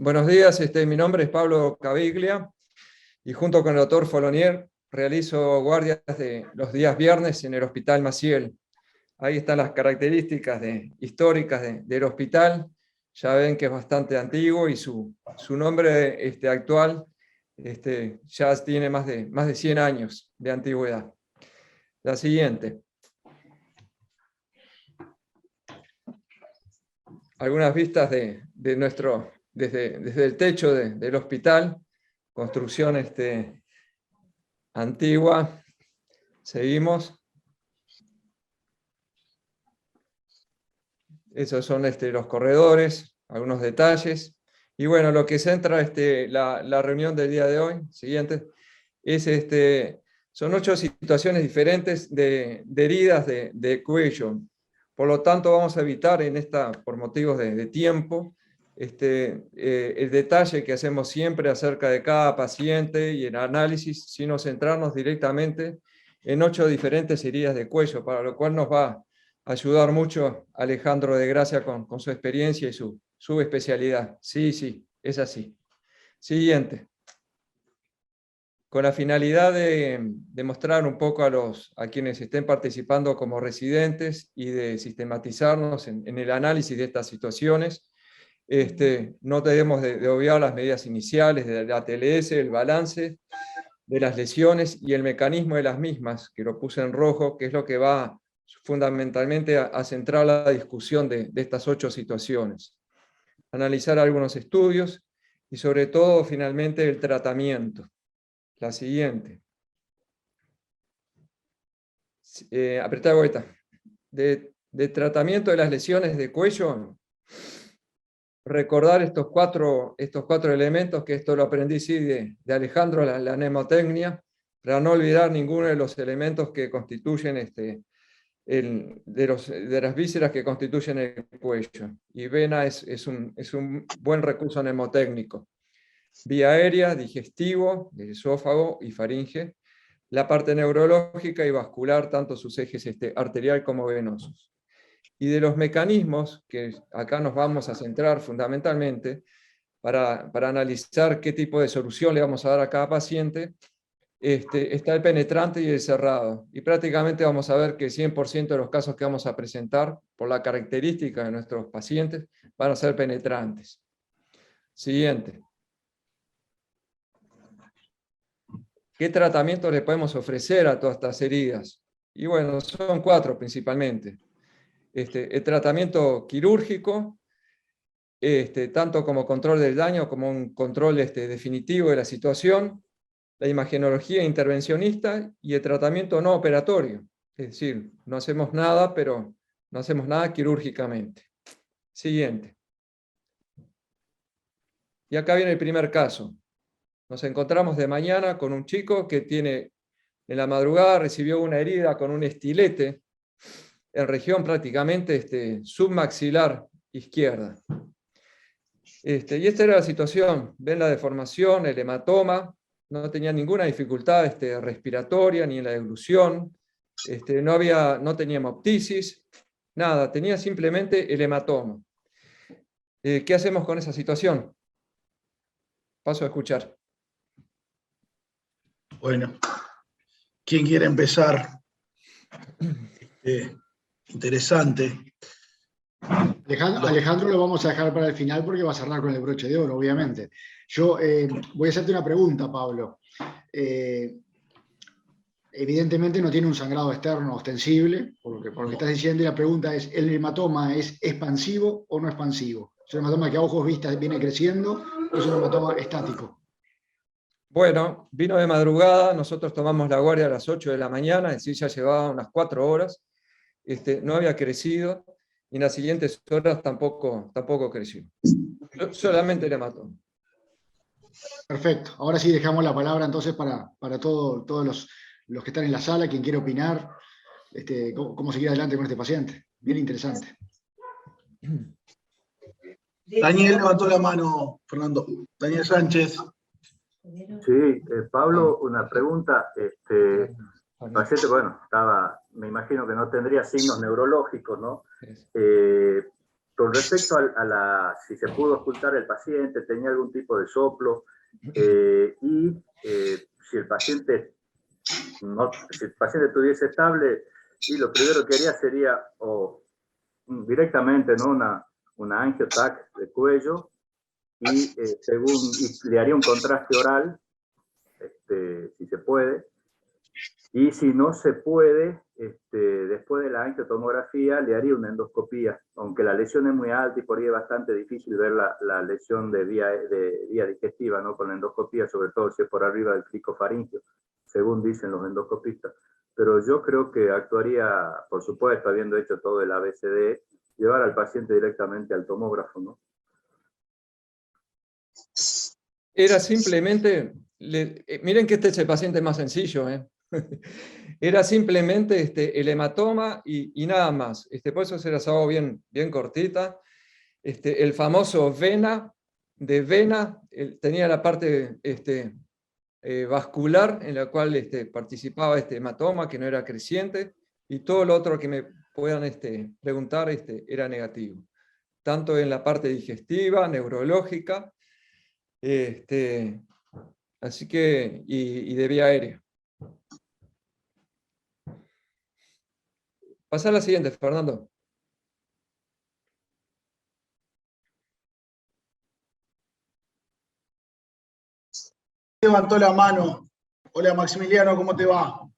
Buenos días, mi nombre es Pablo Caviglia y junto con el doctor Folonier realizo guardias de los días viernes en el Hospital Maciel. Ahí están las características históricas del hospital. Ya ven que es bastante antiguo y su nombre actual ya tiene más de 100 años de antigüedad. La siguiente. Algunas vistas desde el techo del hospital, construcción antigua. Seguimos. Esos son los corredores, algunos detalles. Y bueno, lo que centra la reunión del día de hoy, siguiente, es son 8 situaciones diferentes de heridas de cuello. Por lo tanto, vamos a evitar por motivos de tiempo, el detalle que hacemos siempre acerca de cada paciente y el análisis, sino centrarnos directamente en 8 diferentes heridas de cuello, para lo cual nos va a ayudar mucho Alejandro de Gracia con su experiencia y su especialidad. Sí, es así. Siguiente. Con la finalidad de mostrar un poco a quienes estén participando como residentes y de sistematizarnos en el análisis de estas situaciones, no debemos de obviar las medidas iniciales de la TLS, el balance de las lesiones y el mecanismo de las mismas, que lo puse en rojo, que es lo que va fundamentalmente a centrar la discusión de estas 8 situaciones. Analizar algunos estudios y sobre todo, finalmente, el tratamiento. La siguiente. Apretá vuelta. De tratamiento de las lesiones de cuello, recordar estos cuatro elementos, que esto lo aprendí sí, de Alejandro, la mnemotecnia, para no olvidar ninguno de los elementos que constituyen de las vísceras que constituyen el cuello. Y vena es un buen recurso mnemotécnico. Vía aérea, digestivo, del esófago y faringe, la parte neurológica y vascular, tanto sus ejes arterial como venosos. Y de los mecanismos, que acá nos vamos a centrar fundamentalmente, para analizar qué tipo de solución le vamos a dar a cada paciente, está el penetrante y el cerrado. Y prácticamente vamos a ver que 100% de los casos que vamos a presentar, por la característica de nuestros pacientes, van a ser penetrantes. Siguiente. ¿Qué tratamiento le podemos ofrecer a todas estas heridas? Y bueno, son 4 principalmente. El tratamiento quirúrgico, tanto como control del daño como un control definitivo de la situación, la imagenología intervencionista y el tratamiento no operatorio. Es decir, no hacemos nada, pero no hacemos nada quirúrgicamente. Siguiente. Y acá viene el primer caso. Nos encontramos de mañana con un chico que en la madrugada recibió una herida con un estilete en región prácticamente submaxilar izquierda. Y esta era la situación. Ven la deformación, el hematoma, no tenía ninguna dificultad respiratoria ni en la deglución, no tenía hemoptisis, nada, tenía simplemente el hematoma. ¿Qué hacemos con esa situación? Paso a escuchar. Bueno, ¿quién quiere empezar? Interesante. Alejandro lo vamos a dejar para el final porque va a cerrar con el broche de oro, obviamente. Yo voy a hacerte una pregunta, Pablo. Evidentemente no tiene un sangrado externo ostensible, por lo que estás diciendo, y la pregunta es, ¿el hematoma es expansivo o no expansivo? ¿Es un hematoma que a ojos vistas viene creciendo o es un hematoma estático? Bueno, vino de madrugada, nosotros tomamos la guardia a las 8 de la mañana, es decir, ya llevaba unas 4 horas, no había crecido, y en las siguientes horas tampoco creció. Solamente el hematoma. Perfecto. Ahora sí dejamos la palabra entonces para todos los que están en la sala, quien quiere opinar, cómo seguir adelante con este paciente. Bien interesante. Daniel levantó la mano, Fernando. Daniel Sánchez. Sí, Pablo, una pregunta. El paciente, bueno, me imagino que no tendría signos neurológicos, ¿no? con respecto si se pudo ocultar el paciente, tenía algún tipo de soplo, si el paciente estuviese estable, y lo primero que haría sería directamente, ¿no? una angio-TAC de cuello, y le haría un contraste oral, si se puede, y si no se puede, después de la angiotomografía le haría una endoscopía, aunque la lesión es muy alta y por ahí es bastante difícil ver la lesión de vía digestiva, ¿no? Con la endoscopía, sobre todo si es por arriba del cricofaringio, según dicen los endoscopistas. Pero yo creo que actuaría, por supuesto, habiendo hecho todo el ABCD, llevar al paciente directamente al tomógrafo, ¿no? Era simplemente, miren que este es el paciente más sencillo, era simplemente el hematoma y nada más. Por eso se las hago bien cortita. El famoso vena, tenía la parte vascular en la cual participaba este hematoma, que no era creciente, y todo lo otro que me puedan preguntar era negativo. Tanto en la parte digestiva, neurológica, así que, y de vía aérea. Pasa a la siguiente, Fernando. Levantó la mano. Hola Maximiliano, ¿cómo te va?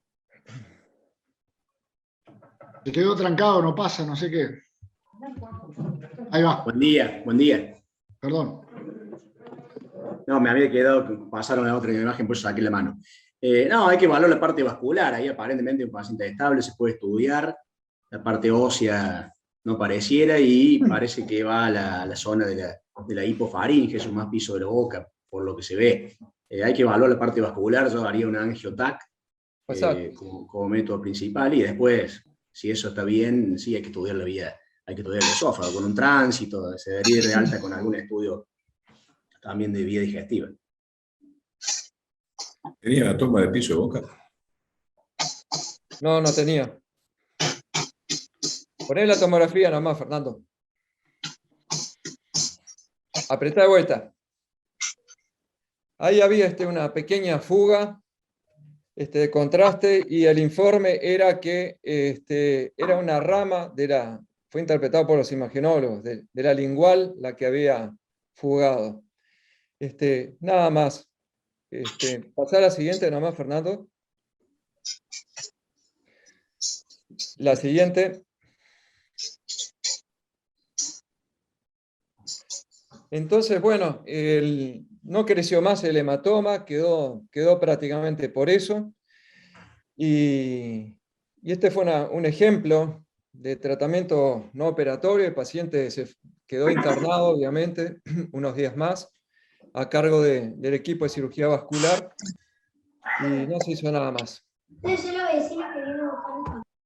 Se quedó trancado, no pasa, no sé qué. Ahí va. Buen día, buen día. Perdón. No, me había quedado, pasaron a otra imagen, por eso saqué la mano. No, hay que evaluar la parte vascular. Ahí aparentemente un paciente estable, se puede estudiar. La parte ósea no pareciera y parece que va a la zona de la hipofaringe, eso más piso de la boca, por lo que se ve. Hay que evaluar la parte vascular. Yo haría una angio-TAC como método principal, y después, si eso está bien, sí hay que estudiar la vía, hay que estudiar el esófago con un tránsito, se debería ir de alta con algún estudio también de vía digestiva. ¿Tenía la toma de piso de boca? No, no tenía. Poné la tomografía nomás, Fernando. Apretá de vuelta. Ahí había una pequeña fuga de contraste, y el informe era que era una rama fue interpretado por los imagenólogos, de la lingual, la que había fugado. Nada más. Pasá a la siguiente nomás, Fernando. La siguiente. Entonces, bueno, no creció más el hematoma, quedó prácticamente por eso. Y este fue un ejemplo de tratamiento no operatorio. El paciente se quedó internado, obviamente, unos días más, a cargo del equipo de cirugía vascular, y no se hizo nada más.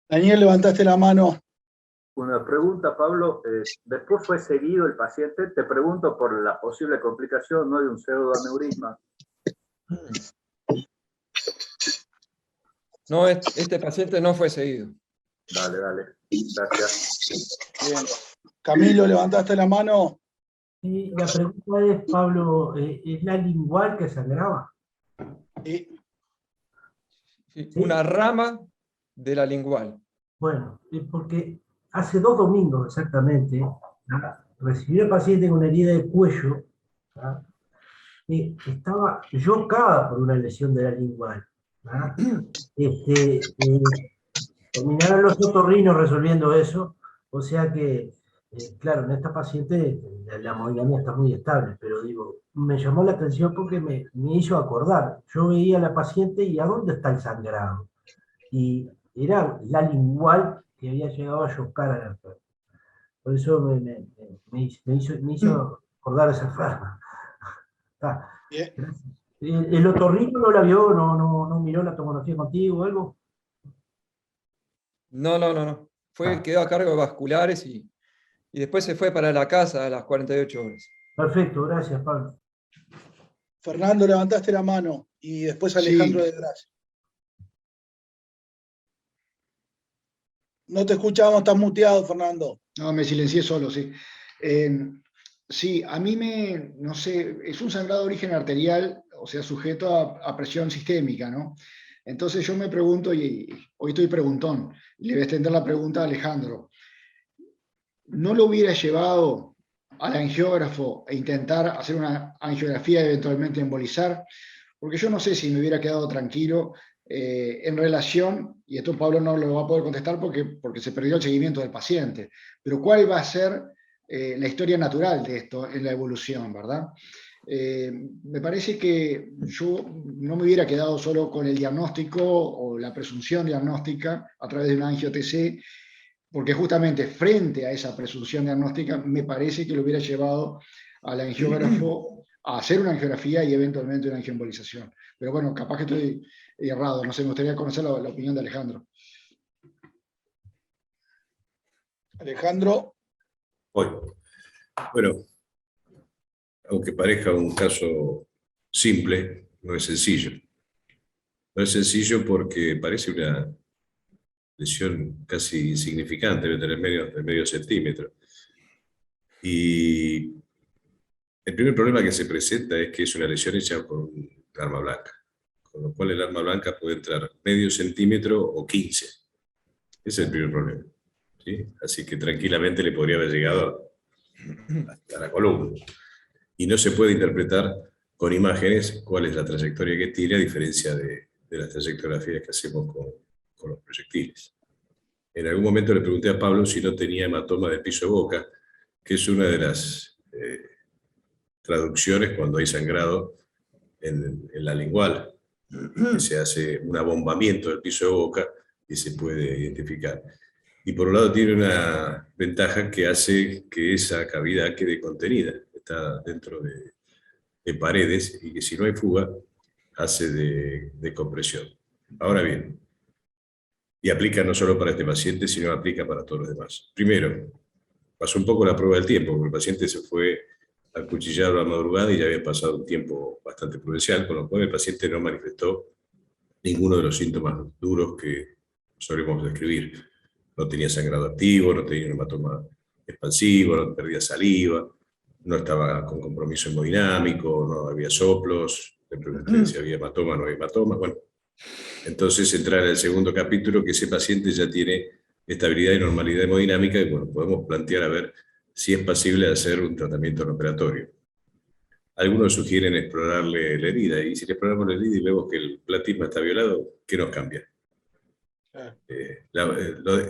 Daniel, levantaste la mano. Una pregunta, Pablo. ¿Después fue seguido el paciente? Te pregunto por la posible complicación, ¿no?, de un pseudoaneurisma. No, este paciente no fue seguido. Dale, gracias. Bien. Camilo, levantaste la mano. Y la pregunta es, Pablo, ¿es la lingual que sangraba? Sí. Sí, una rama de la lingual. Bueno, porque hace 2 domingos exactamente, recibí al paciente con una herida de cuello, estaba yocada por una lesión de la lingual. Terminaron los otorrinos resolviendo eso, o sea que, claro, en esta paciente la hemodinámica está muy estable, pero digo, me llamó la atención porque me hizo acordar. Yo veía a la paciente y ¿a dónde está el sangrado? Y era la lingual que había llegado a chocar a la enferma. Por eso me hizo acordar esa enferma. ¿El otorrino no la vio? ¿No miró la tomografía contigo o algo? No. Quedó a cargo de vasculares, y después se fue para la casa a las 48 horas. Perfecto, gracias, Pablo. Fernando, levantaste la mano. Y después Alejandro de Gracia. No te escuchamos, estás muteado, Fernando. No, me silencié solo, sí. Sí, a mí no sé, es un sangrado de origen arterial, o sea, sujeto a presión sistémica, ¿no? Entonces yo me pregunto, y hoy estoy preguntón, le voy a extender la pregunta a Alejandro. ¿No lo hubiera llevado al angiógrafo e intentar hacer una angiografía y eventualmente embolizar? Porque yo no sé si me hubiera quedado tranquilo en relación, y esto Pablo no lo va a poder contestar porque se perdió el seguimiento del paciente, pero ¿cuál va a ser la historia natural de esto en la evolución, verdad? Me parece que yo no me hubiera quedado solo con el diagnóstico o la presunción diagnóstica a través de una angio-TC, porque justamente frente a esa presunción diagnóstica me parece que lo hubiera llevado al angiógrafo a hacer una angiografía y eventualmente una angioembolización. Pero bueno, capaz que estoy errado, no sé, me gustaría conocer la opinión de Alejandro. Alejandro. Bueno, aunque parezca un caso simple, no es sencillo. No es sencillo porque parece una lesión casi insignificante, debe tener medio centímetro. Y el primer problema que se presenta es que es una lesión hecha por un arma blanca, con lo cual el arma blanca puede entrar medio centímetro o 15. Ese es el primer problema, ¿sí? Así que tranquilamente le podría haber llegado hasta la columna. Y no se puede interpretar con imágenes cuál es la trayectoria que tiene, a diferencia de las trayectografías que hacemos con los proyectiles. En algún momento le pregunté a Pablo si no tenía hematoma de piso de boca, que es una de las traducciones cuando hay sangrado en la lingual, que se hace un abombamiento del piso de boca y se puede identificar. Y por un lado tiene una ventaja que hace que esa cavidad quede contenida, está dentro de paredes, y que si no hay fuga, hace de compresión. Ahora bien, y aplica no solo para este paciente, sino aplica para todos los demás. Primero, pasó un poco la prueba del tiempo, porque el paciente se fue acuchillado a la madrugada y ya había pasado un tiempo bastante prudencial, con lo cual el paciente no manifestó ninguno de los síntomas duros que solemos describir. No tenía sangrado activo, no tenía un hematoma expansivo, no perdía saliva, no estaba con compromiso hemodinámico, no había soplos, le pregunté si había hematoma, no había hematoma. Bueno, entonces entra en el segundo capítulo que ese paciente ya tiene estabilidad y normalidad hemodinámica y bueno, podemos plantear a ver si es posible hacer un tratamiento no operatorio. Algunos sugieren explorarle la herida, y si le exploramos la herida y vemos que el platisma está violado, ¿qué nos cambia?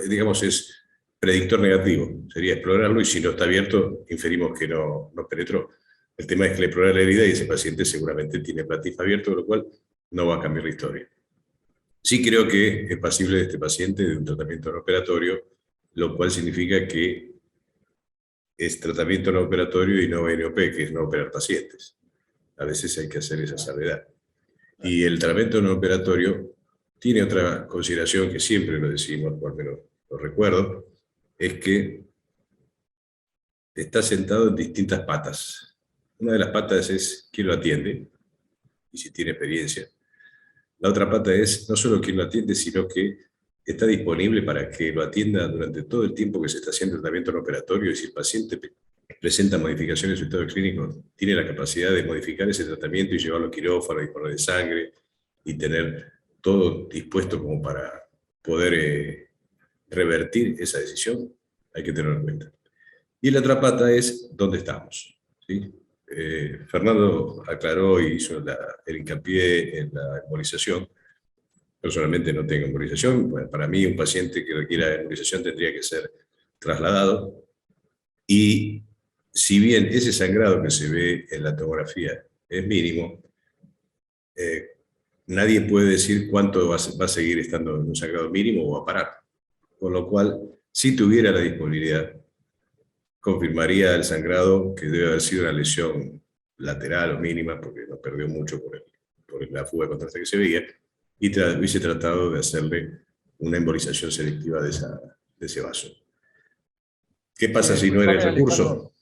Digamos, es predictor negativo, sería explorarlo, y si no está abierto, inferimos que no penetró. El tema es que le explora la herida y ese paciente seguramente tiene platisma abierto, con lo cual no va a cambiar la historia. Sí creo que es pasible de este paciente de un tratamiento no operatorio, lo cual significa que es tratamiento no operatorio y no NOP, que es no operar pacientes. A veces hay que hacer esa salvedad. Y el tratamiento no operatorio tiene otra consideración que siempre lo decimos, o al menos lo recuerdo, es que está sentado en distintas patas. Una de las patas es quién lo atiende, y si tiene experiencia. La otra pata es no solo quién lo atiende, sino que está disponible para que lo atienda durante todo el tiempo que se está haciendo el tratamiento no operatorio, y si el paciente presenta modificaciones en su estado clínico, tiene la capacidad de modificar ese tratamiento y llevarlo a quirófano, disponer de sangre y tener todo dispuesto como para poder revertir esa decisión, hay que tenerlo en cuenta. Y la otra pata es dónde estamos, ¿sí? Fernando aclaró y hizo el hincapié en la embolización. Personalmente no tengo embolización. Bueno, para mí un paciente que requiera embolización tendría que ser trasladado, y si bien ese sangrado que se ve en la tomografía es mínimo, nadie puede decir cuánto va a seguir estando en un sangrado mínimo o va a parar. Con lo cual, si tuviera la disponibilidad, confirmaría el sangrado que debe haber sido una lesión lateral o mínima, porque no perdió mucho por la fuga de contraste que se veía, y hubiese tratado de hacerle una embolización selectiva de ese vaso. ¿Qué pasa si no era el recurso?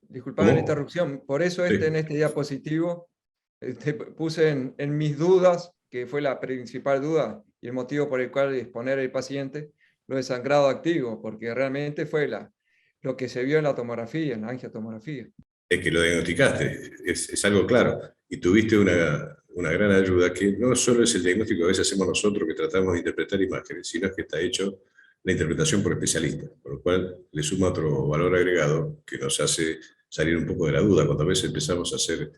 Disculpame la interrupción, por eso Sí. en este diapositivo puse en mis dudas, que fue la principal duda y el motivo por el cual exponer al paciente, lo de sangrado activo, porque realmente fue lo que se vio en la tomografía, en la angiotomografía. Es que lo diagnosticaste, es algo claro. Y tuviste una gran ayuda, que no solo es el diagnóstico que a veces hacemos nosotros, que tratamos de interpretar imágenes, sino es que está hecho la interpretación por especialistas, por lo cual le suma otro valor agregado que nos hace salir un poco de la duda. Cuando a veces empezamos a hacer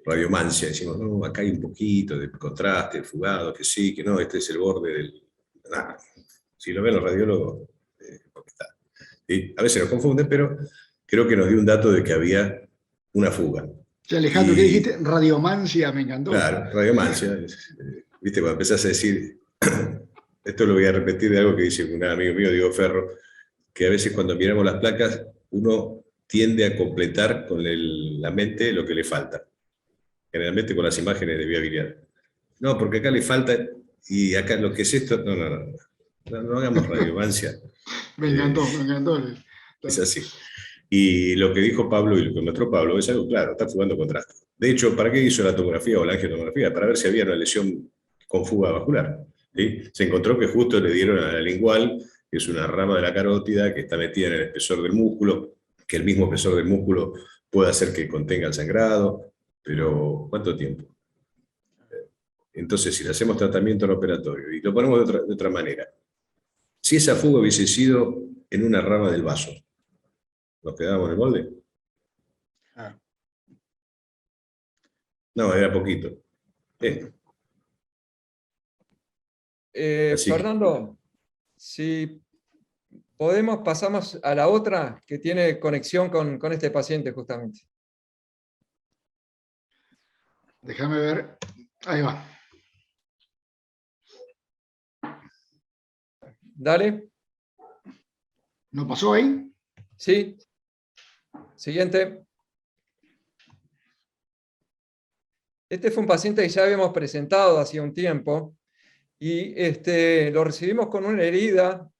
radiomancia, decimos, no, acá hay un poquito de contraste, fugado, que sí, que no, este es el borde del... Nah, si lo ven los radiólogos, porque está. ¿Sí? A veces nos confunden, pero creo que nos dio un dato de que había una fuga. O sea, Alejandro, ¿qué dijiste? Radiomancia, me encantó. Claro, radiomancia. Viste, cuando empezás a decir, esto lo voy a repetir de algo que dice un amigo mío, Diego Ferro, que a veces cuando miramos las placas, uno tiende a completar con la mente lo que le falta. Generalmente con las imágenes de vía biliar. No, porque acá le falta, y acá lo que es esto, no hagamos radiomancia. Me encantó. Es así. Y lo que dijo Pablo y lo que mostró Pablo es algo claro, está fugando contraste. De hecho, ¿para qué hizo la tomografía o la angiotomografía? Para ver si había una lesión con fuga vascular. ¿Sí? Se encontró que justo le dieron a la lingual, que es una rama de la carótida que está metida en el espesor del músculo, que el mismo espesor del músculo puede hacer que contenga el sangrado, pero ¿cuánto tiempo? Entonces, si le hacemos tratamiento en operatorio y lo ponemos de otra manera, si esa fuga hubiese sido en una rama del vaso, ¿nos quedábamos en el molde? Ah. No, era poquito. Así que- Fernando, si podemos, pasamos a la otra que tiene conexión con este paciente justamente. Déjame ver. Ahí va. Dale. ¿No pasó ahí? Sí. Siguiente. Este fue un paciente que ya habíamos presentado hace un tiempo y lo recibimos con una herida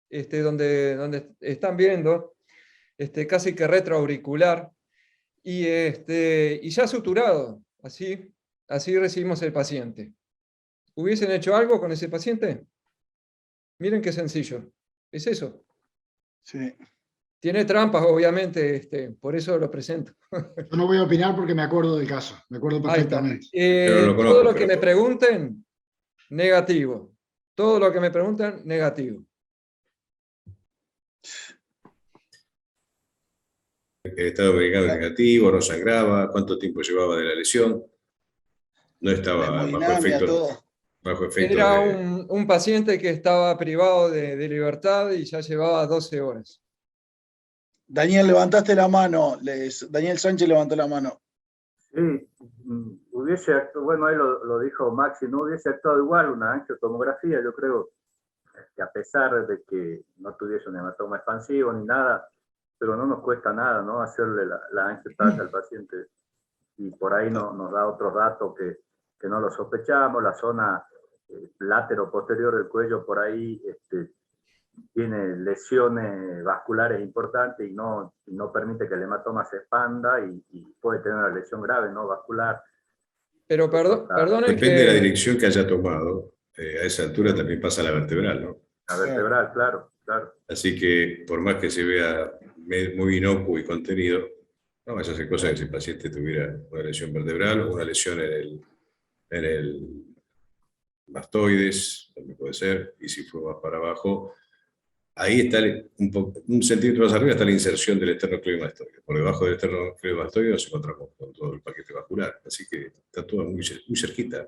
donde están viendo, casi que retroauricular y ya suturado. Así recibimos el paciente. ¿Hubiesen hecho algo con ese paciente? Miren qué sencillo. Es eso. Sí. Tiene trampas, obviamente, por eso lo presento. Yo no voy a opinar porque me acuerdo del caso. Me acuerdo Ahí está. perfectamente. Yo no lo conozco, Todo lo que pero- me pregunten, negativo. Todo lo que me preguntan, negativo. El estado medicado negativo, no sangraba, cuánto tiempo llevaba de la lesión, no La estaba bajo hemodinamia, efecto, todo. Era de... un paciente que estaba privado de libertad y ya llevaba 12 horas. Daniel, levantaste la mano. Daniel Sánchez levantó la mano. Sí, hubiese actuado, bueno, ahí lo dijo Maxi, no hubiese actuado igual una angiotomografía, yo creo que a pesar de que no tuviese un hematoma expansivo ni nada, pero no nos cuesta nada, ¿no? Hacerle la angiotac al paciente y por ahí nos da otros datos que no lo sospechamos, la zona látero-posterior del cuello por ahí tiene lesiones vasculares importantes y no permite que el hematoma se expanda y puede tener una lesión grave, ¿no? Vascular. Pero perdonen Depende de la que... dirección que haya tomado, a esa altura también pasa la vertebral, ¿no? La vertebral, claro. Así que por más que se vea muy inocuo y contenido, no vaya a ser cosa que si el paciente tuviera una lesión vertebral o una lesión en el mastoides, también puede ser, y si fue más para abajo, ahí está un centímetro más arriba está la inserción del esternocleidomastoide. Por debajo del esternocleidomastoide nos encontramos con todo el paquete vascular, así que está todo muy cerquita.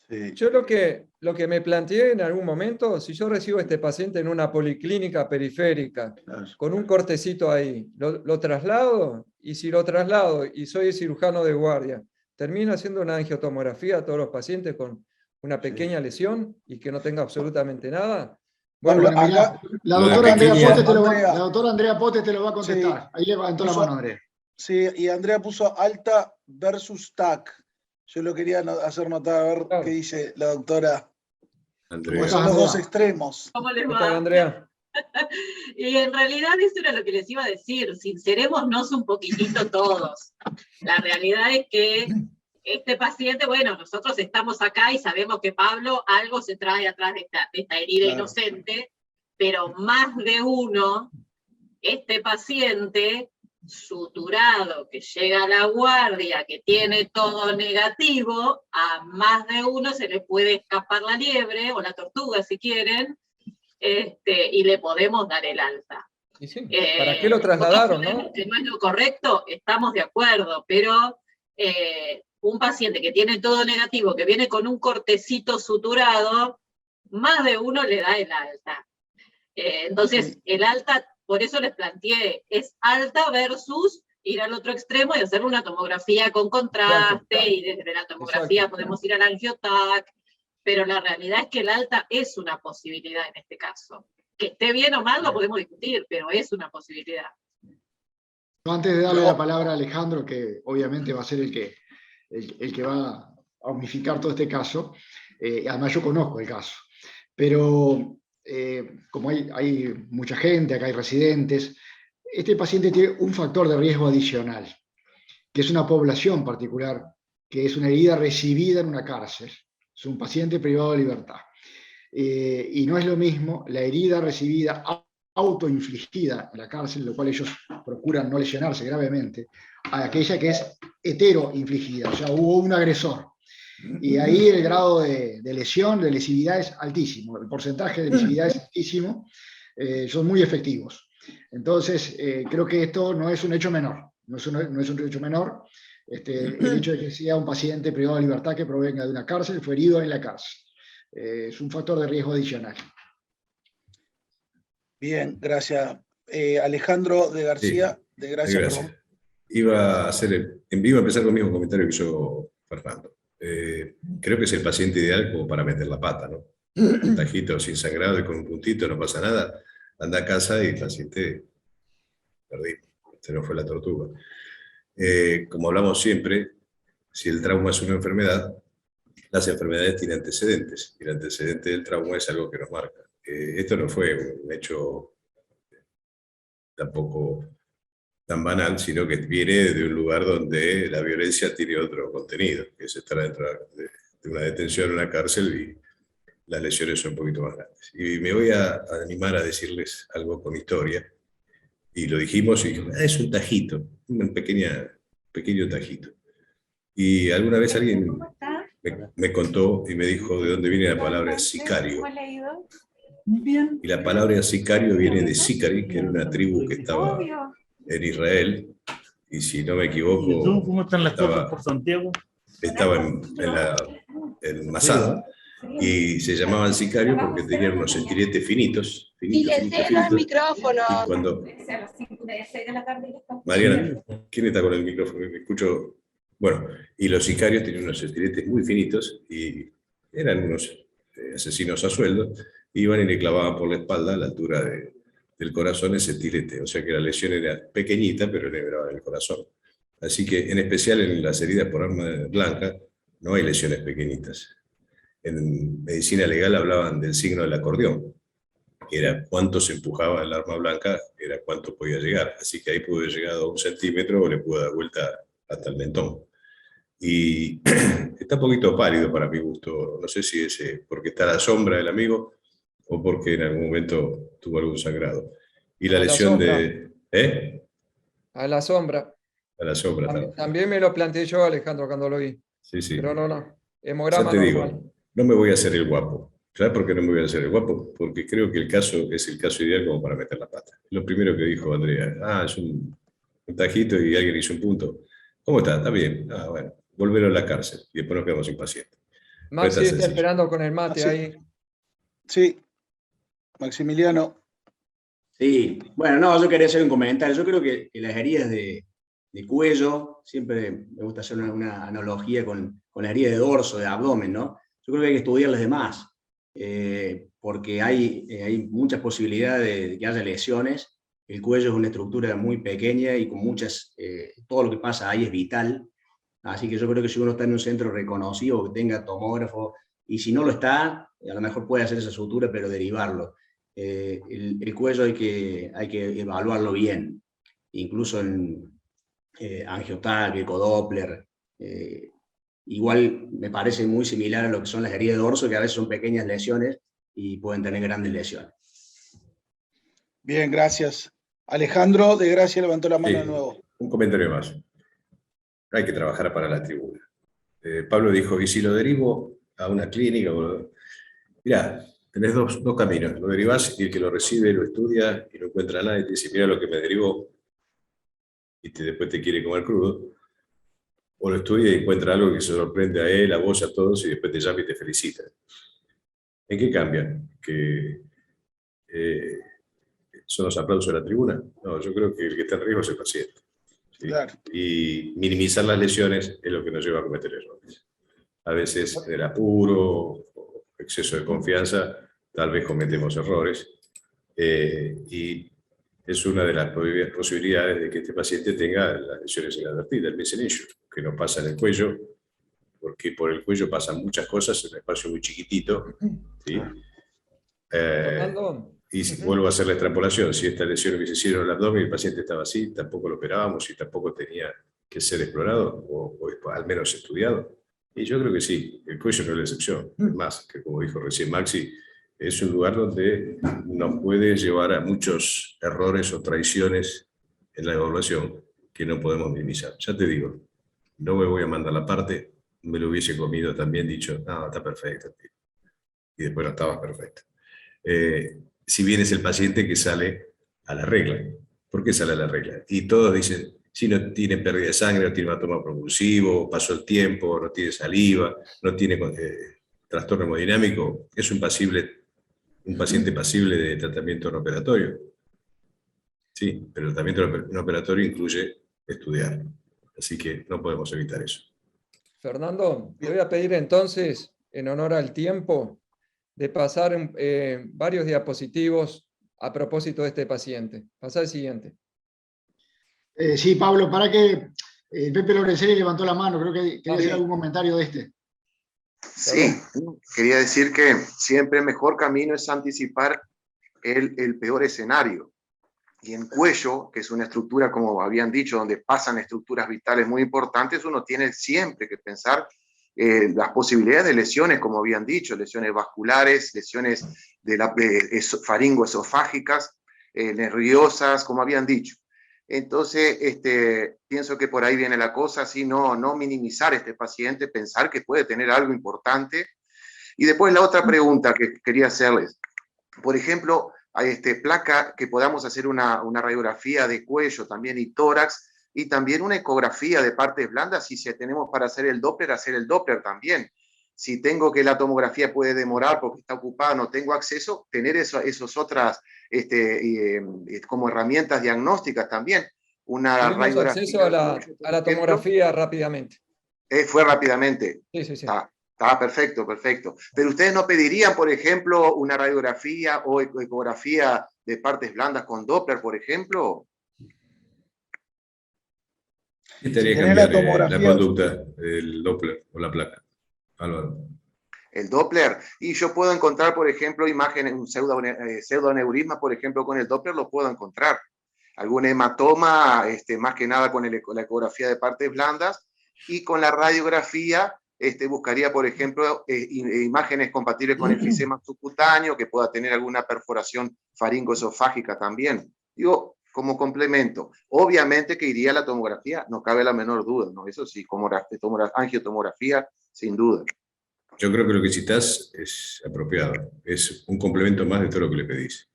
Sí. Yo lo que me planteé en algún momento, si yo recibo a este paciente en una policlínica periférica, Claro. con un cortecito ahí, lo traslado, y si lo traslado y soy cirujano de guardia, termino haciendo una angiotomografía a todos los pacientes con una pequeña lesión y que no tenga absolutamente nada. Pablo, Bueno, Mirá, acá la Lo de doctora Andrea pequeña- Pote te lo va, Andrea. la doctora Andrea Pote te lo va a contestar. Sí. Ahí levantó la Puso- mano, Andrea. sí, y Andrea puso alta versus TAC. Yo lo quería hacer notar, a ver Claro. qué dice la doctora. Andrea. Porque son los Andrea? dos extremos. ¿Cómo les ¿qué tal, va? Andrea? Y en realidad eso era lo que les iba a decir, sincerémonos un poquitito todos. La realidad es que este paciente, bueno, nosotros estamos acá y sabemos que Pablo algo se trae atrás de esta herida Claro. inocente, pero más de uno este paciente suturado que llega a la guardia, que tiene todo negativo, a más de uno se le puede escapar la liebre o la tortuga si quieren, y le podemos dar el alta. Y sí, ¿para qué lo trasladaron, ¿Todos no? que no es lo correcto? Estamos de acuerdo, pero un paciente que tiene todo negativo, que viene con un cortecito suturado, más de uno le da el alta. Entonces, el alta, por eso les planteé, es alta versus ir al otro extremo y hacer una tomografía con contraste, Exacto. y desde la tomografía Exacto. podemos ir al angiotac, pero la realidad es que el alta es una posibilidad en este caso. Que esté bien o mal lo podemos discutir, pero es una posibilidad. Antes de darle la palabra a Alejandro, que obviamente va a ser el que va a unificar todo este caso, además yo conozco el caso, pero como hay mucha gente, acá hay residentes, este paciente tiene un factor de riesgo adicional, que es una población particular, que es una herida recibida en una cárcel, es un paciente privado de libertad. Y no es lo mismo la herida recibida autoinfligida en la cárcel, lo cual ellos procuran no lesionarse gravemente, a aquella que es heteroinfligida, o sea, hubo un agresor. Y ahí el grado de lesión, de lesividad es altísimo, el porcentaje de lesividad es altísimo, son muy efectivos. Entonces, creo que esto no es un hecho menor, no es un hecho menor, el hecho de que sea un paciente privado de libertad que provenga de una cárcel, fue herido en la cárcel. Es un factor de riesgo adicional. Bien, gracias. Alejandro de García, Sí, de Gracia, gracias. perdón. Iba a empezar con el mismo comentario que hizo Fernando. Creo que es el paciente ideal como para meter la pata, ¿no? Un tajito sin sangrado y con un puntito, no pasa nada. Anda a casa y el paciente, perdí, se nos fue la tortuga. Como hablamos siempre, si el trauma es una enfermedad, las enfermedades tienen antecedentes, y el antecedente del trauma es algo que nos marca. Esto no fue un hecho tampoco tan banal, sino que viene de un lugar donde la violencia tiene otro contenido, que es estar dentro de una detención en una cárcel y las lesiones son un poquito más grandes. Y me voy a animar a decirles algo con historia, y lo dijimos y dijimos, es un tajito, un pequeño tajito. Y alguna vez alguien me contó y me dijo de dónde viene la palabra sicario. Y la palabra sicario viene de Sicari, que era una tribu que estaba en Israel, y si no me equivoco, ¿Y tú cómo están las estaba- cosas por Santiago? estaba en Masada, y se llamaban sicario porque tenían unos estiletes finitos. Y los micrófonos. Y cuando... Mariana, ¿quién está con el micrófono? Me escucho... Bueno, y los sicarios tenían unos estiletes muy finitos y eran unos asesinos a sueldo, iban y le clavaban por la espalda a la altura del corazón ese estilete, o sea que la lesión era pequeñita, pero le grababa el corazón. Así que, en especial en las heridas por arma blanca, no hay lesiones pequeñitas. En medicina legal hablaban del signo del acordeón, que era cuánto se empujaba el arma blanca, era cuánto podía llegar. Así que ahí pudo haber llegado a 1 centímetro o le pudo dar vuelta hasta el mentón. Y está un poquito pálido para mi gusto, no sé si es porque está a la sombra del amigo o porque en algún momento tuvo algún sangrado. Y la lesión de... A la sombra. A la sombra. También me lo planteé yo, Alejandro, cuando lo vi. Sí, sí. Pero no. Hemograma ya te normal. digo, no me voy a hacer el guapo. ¿Sabes por qué no me voy a hacer el guapo? Porque creo que el caso es el caso ideal como para meter la pata. Lo primero que dijo Andrea, es un tajito y alguien hizo un punto. ¿Cómo está? ¿Está bien? Bueno, volver a la cárcel y después nos quedamos sin paciente. Maxi está esperando con el mate ahí. Sí, Maximiliano. Sí, bueno, no, yo quería hacer un comentario. Yo creo que las heridas de cuello, siempre me gusta hacer una analogía con las heridas de dorso, de abdomen, ¿no? Yo creo que hay que estudiarlas de más, porque hay muchas posibilidades de que haya lesiones. El cuello es una estructura muy pequeña y con todo lo que pasa ahí es vital. Así que yo creo que si uno está en un centro reconocido, que tenga tomógrafo, y si no lo está, a lo mejor puede hacer esa sutura, pero derivarlo. El cuello hay que evaluarlo bien, incluso en angiotac, ecodoppler. Igual me parece muy similar a lo que son las heridas de dorso, que a veces son pequeñas lesiones y pueden tener grandes lesiones. Bien, gracias. Alejandro de Gracia levantó la mano Sí, de nuevo. un comentario más. Hay que trabajar para la tribuna. Pablo dijo, ¿y si lo derivo a una clínica? Mirá, tenés dos caminos. Lo derivás y el que lo recibe lo estudia y no encuentra nada y te dice, mira lo que me derivó, y después te quiere comer crudo. O lo estudia y encuentra algo que se sorprende a él, a vos, a todos, y después te llama y te felicita. ¿En qué cambia? ¿Que son los aplausos de la tribuna? No, yo creo que el que está en riesgo es el paciente. ¿Sí? Claro. Y minimizar las lesiones es lo que nos lleva a cometer errores. A veces, del apuro o exceso de confianza, tal vez cometemos errores. Y es una de las posibilidades de que este paciente tenga las lesiones inadvertidas, el missing issue, que nos pasa en el cuello, porque por el cuello pasan muchas cosas en un espacio muy chiquitito. ¿Sí? Fernando. Y si vuelvo a hacer la extrapolación, si esta lesión hubiese sido en el abdomen y el paciente estaba así, tampoco lo operábamos y tampoco tenía que ser explorado o al menos estudiado. Y yo creo que sí, el cuello no es la excepción. Es más, que como dijo recién Maxi, es un lugar donde nos puede llevar a muchos errores o traiciones en la evaluación que no podemos minimizar. Ya te digo, no me voy a mandar la parte, me lo hubiese comido también dicho, no, está perfecto, tío. Y después no estaba perfecto. Si bien es el paciente que sale a la regla. ¿Por qué sale a la regla? Y todos dicen, si no tiene pérdida de sangre, no tiene hematoma propulsivo, pasó el tiempo, no tiene saliva, no tiene trastorno hemodinámico, es un paciente pasible de tratamiento no operatorio. Sí, pero el tratamiento no operatorio incluye estudiar. Así que no podemos evitar eso. Fernando, te voy a pedir entonces, en honor al tiempo, de pasar varios diapositivos a propósito de este paciente. Pasa al siguiente. Sí, Pablo, para que Pepe Lorenzelli levantó la mano, creo que quería hacer bien. algún comentario de este. Sí, quería decir que siempre el mejor camino es anticipar el peor escenario. Y en cuello, que es una estructura, como habían dicho, donde pasan estructuras vitales muy importantes, uno tiene siempre que pensar las posibilidades de lesiones, como habían dicho, lesiones vasculares, lesiones faringoesofágicas, nerviosas, como habían dicho. Entonces, pienso que por ahí viene la cosa, así no minimizar a este paciente, pensar que puede tener algo importante. Y después la otra pregunta que quería hacerles, por ejemplo, hay placa que podamos hacer una radiografía de cuello también y tórax, y también una ecografía de partes blandas, si tenemos para hacer el Doppler también. Si tengo que la tomografía puede demorar porque está ocupada, no tengo acceso, tener esos otras como herramientas diagnósticas también. Una Tenemos radiografía acceso a la tomografía rápidamente. Fue rápidamente. Sí. Está perfecto. Pero ustedes no pedirían, por ejemplo, una radiografía o ecografía de partes blandas con Doppler, por ejemplo. ¿Qué te haría tenés la cambiar la tomografía- conducta, el Doppler o la placa? Álvaro. El Doppler, y yo puedo encontrar, por ejemplo, imágenes, un pseudoneurisma, por ejemplo, con el Doppler lo puedo encontrar. Algún hematoma, más que nada con la ecografía de partes blandas, y con la radiografía buscaría, por ejemplo, imágenes compatibles con enfisema subcutáneo, que pueda tener alguna perforación faringoesofágica también. Digo, como complemento. Obviamente que iría a la tomografía, no cabe la menor duda, ¿no? Eso sí, como angiotomografía, sin duda. Yo creo que lo que citas es apropiado. Es un complemento más de todo lo que le pedís.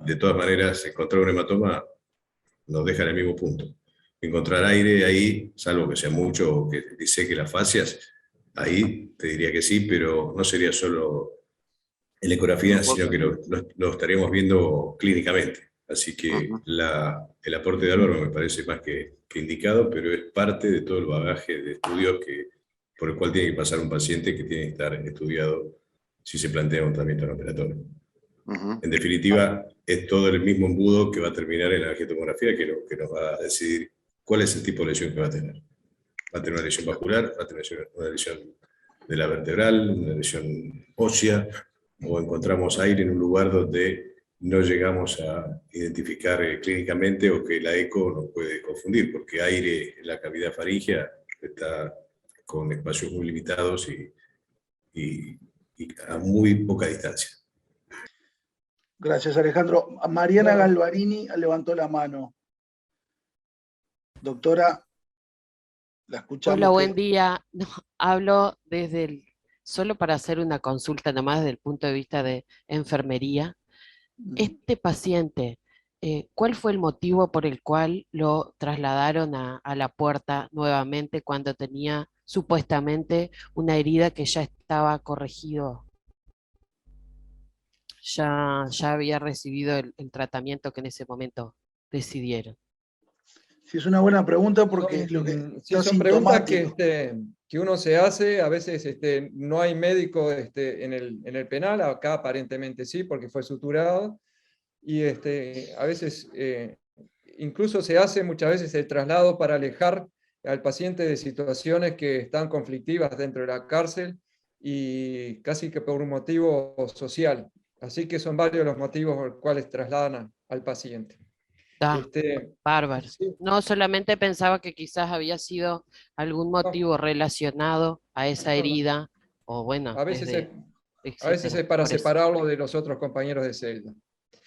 De todas maneras, encontrar un hematoma nos deja en el mismo punto. Encontrar aire ahí, salvo que sea mucho o que diseque las fascias, ahí te diría que sí, pero no sería solo en la ecografía, sino que lo estaríamos viendo clínicamente. Así que el aporte de Álvaro me parece más que indicado, pero es parte de todo el bagaje de estudios por el cual tiene que pasar un paciente que tiene que estar estudiado si se plantea un tratamiento no operatorio. En definitiva, es todo el mismo embudo que va a terminar en la angiotomografía que nos va a decidir cuál es el tipo de lesión que va a tener. Va a tener una lesión vascular, va a tener una lesión de la vertebral, una lesión ósea, o encontramos aire en un lugar donde no llegamos a identificar clínicamente o que la eco nos puede confundir, porque aire en la cavidad faríngea está con espacios muy limitados y a muy poca distancia. Gracias, Alejandro. Mariana Bueno. Galvarini levantó la mano. Doctora, la escuchamos. Hola, buen día. No, hablo solo para hacer una consulta nomás desde el punto de vista de enfermería. Este paciente, ¿cuál fue el motivo por el cual lo trasladaron a la puerta nuevamente cuando tenía supuestamente una herida que ya estaba corregido? Ya había recibido el tratamiento que en ese momento decidieron. Sí, es una buena pregunta porque Son, lo que sí, está son preguntas que, sintomático. que uno se hace, a veces no hay médico en el penal, acá aparentemente sí, porque fue suturado, y a veces incluso se hace muchas veces el traslado para alejar al paciente de situaciones que están conflictivas dentro de la cárcel y casi que por un motivo social. Así que son varios los motivos por los cuales trasladan al paciente. Está bárbaro. Sí, No, solamente pensaba que quizás había sido algún no, motivo relacionado a esa no, no. herida, o bueno, A veces es, a veces etcétera. es para Por eso, separarlo de los otros compañeros de celda.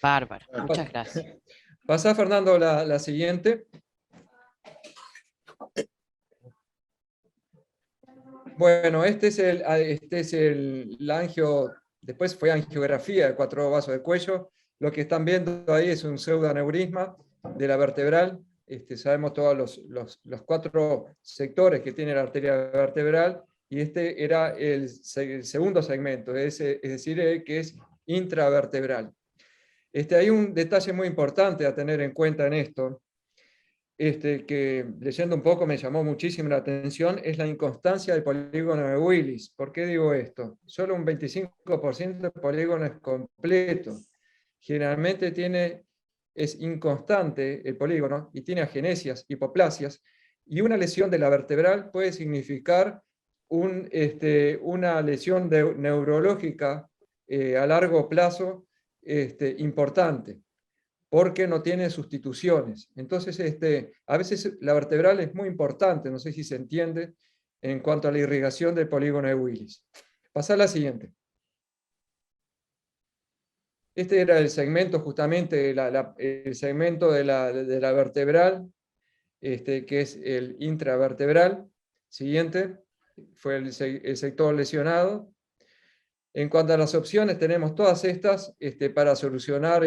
bárbaro. Ah. Muchas gracias. Pasá, Fernando, la siguiente. Bueno, este es la angio, después fue angiografía de 4 vasos de cuello. Lo que están viendo ahí es un pseudoaneurisma de la vertebral. Sabemos todos los 4 sectores que tiene la arteria vertebral, y este era el segundo segmento, es decir, que es intravertebral. Hay un detalle muy importante a tener en cuenta en esto, que leyendo un poco me llamó muchísimo la atención, es la inconstancia del polígono de Willis. ¿Por qué digo esto? Solo un 25% del polígono es completo. Generalmente es inconstante el polígono y tiene agenesias, hipoplasias, y una lesión de la vertebral puede significar una lesión neurológica a largo plazo importante, porque no tiene sustituciones. Entonces, a veces la vertebral es muy importante, no sé si se entiende, en cuanto a la irrigación del polígono de Willis. Pasá a la siguiente. Este era el segmento, justamente, el segmento de la vertebral, que es el intravertebral. Siguiente, fue el sector lesionado. En cuanto a las opciones, tenemos todas estas para solucionar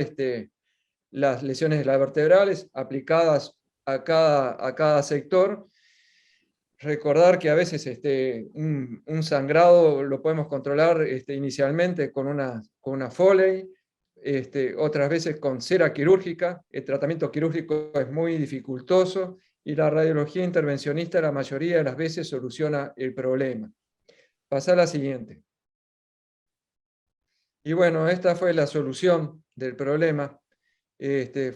las lesiones de las vertebrales aplicadas a cada sector. Recordar que a veces un sangrado lo podemos controlar inicialmente con una Foley, otras veces con cera quirúrgica. El tratamiento quirúrgico es muy dificultoso y la radiología intervencionista la mayoría de las veces soluciona el problema. Pasá a la siguiente. Y bueno, esta fue la solución del problema.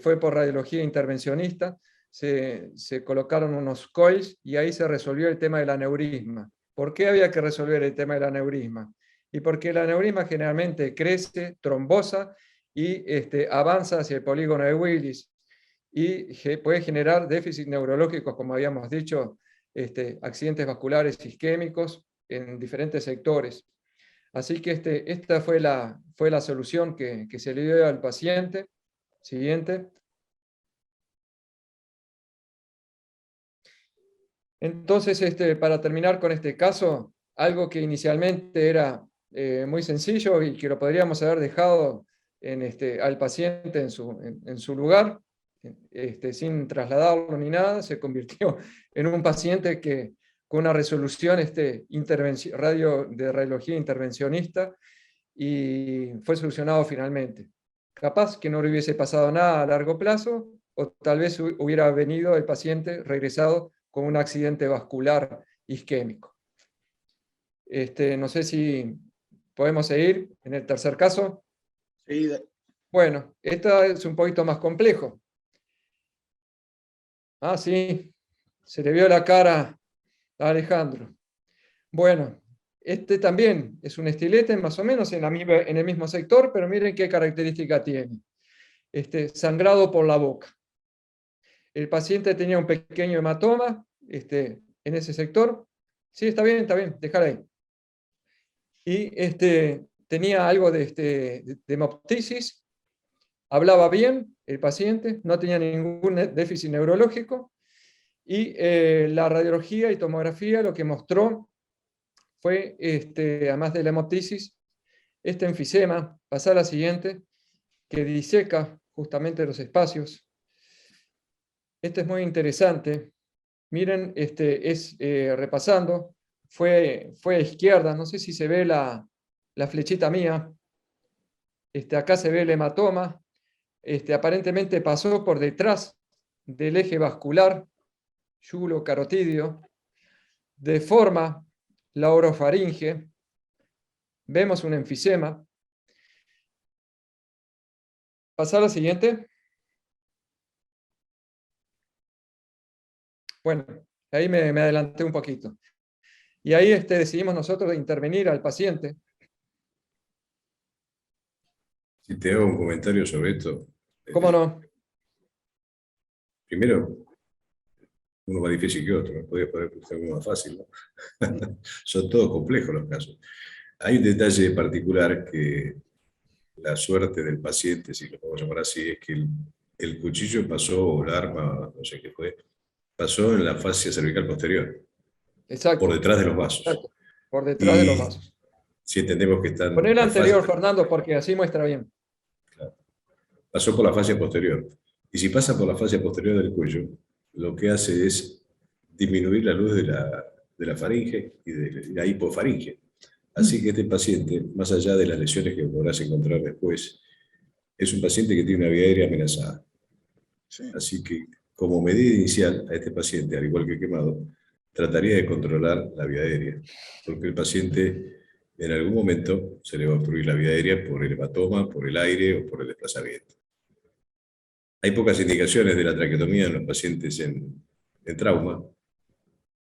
Fue por radiología intervencionista, se colocaron unos coils y ahí se resolvió el tema del aneurisma. ¿Por qué había que resolver el tema del aneurisma? Y porque el aneurisma generalmente crece, trombosa y avanza hacia el polígono de Willis y puede generar déficits neurológicos, como habíamos dicho, accidentes vasculares isquémicos en diferentes sectores. Así que esta fue la solución que se le dio al paciente. Siguiente. Entonces, para terminar con este caso, algo que inicialmente era muy sencillo y que lo podríamos haber dejado al paciente en su lugar, sin trasladarlo ni nada, se convirtió en un paciente que con una resolución de radiología intervencionista, y fue solucionado finalmente. Capaz que no le hubiese pasado nada a largo plazo, o tal vez hubiera venido el paciente regresado con un accidente vascular isquémico. No sé si podemos seguir en el tercer caso. Sí. Bueno, esto es un poquito más complejo. Ah, sí, se le vio la cara a Alejandro. Bueno, este también es un estilete más o menos en el mismo sector, pero miren qué característica tiene. Sangrado por la boca. El paciente tenía un pequeño hematoma en ese sector. Sí, está bien, déjala ahí. Y tenía algo de hemoptisis, hablaba bien el paciente, no tenía ningún déficit neurológico, y la radiología y tomografía lo que mostró fue, además de la hemoptisis, este enfisema, pasar a la siguiente, que diseca justamente los espacios. Este es muy interesante. Miren, repasando, fue a izquierda, no sé si se ve la flechita mía. Acá se ve el hematoma. Aparentemente pasó por detrás del eje vascular, yugulo-carotídeo, deforma la orofaringe. Vemos un enfisema. Pasar a la siguiente. Bueno, ahí me adelanté un poquito. Y ahí decidimos nosotros intervenir al paciente. Si te hago un comentario sobre esto. ¿Cómo no? Primero, uno más difícil que otro, no podía poner uno más fácil, ¿no? Son todos complejos los casos. Hay un detalle particular que la suerte del paciente, si lo podemos llamar así, es que el cuchillo pasó, o el arma, no sé qué fue, pasó en la fascia cervical posterior. Exacto. Por detrás de los vasos. Exacto. Por detrás de los vasos. Si entendemos que están... Pon el anterior, Fernando, porque así muestra bien. Claro. Pasó por la fascia posterior. Y si pasa por la fascia posterior del cuello, lo que hace es disminuir la luz de la faringe y de la hipofaringe. Así que este paciente, más allá de las lesiones que podrás encontrar después, es un paciente que tiene una vía aérea amenazada. Sí. Así que, como medida inicial a este paciente, al igual que quemado, trataría de controlar la vía aérea, porque el paciente en algún momento se le va a obstruir la vía aérea por el hematoma, por el aire o por el desplazamiento. Hay pocas indicaciones de la traqueotomía en los pacientes en trauma,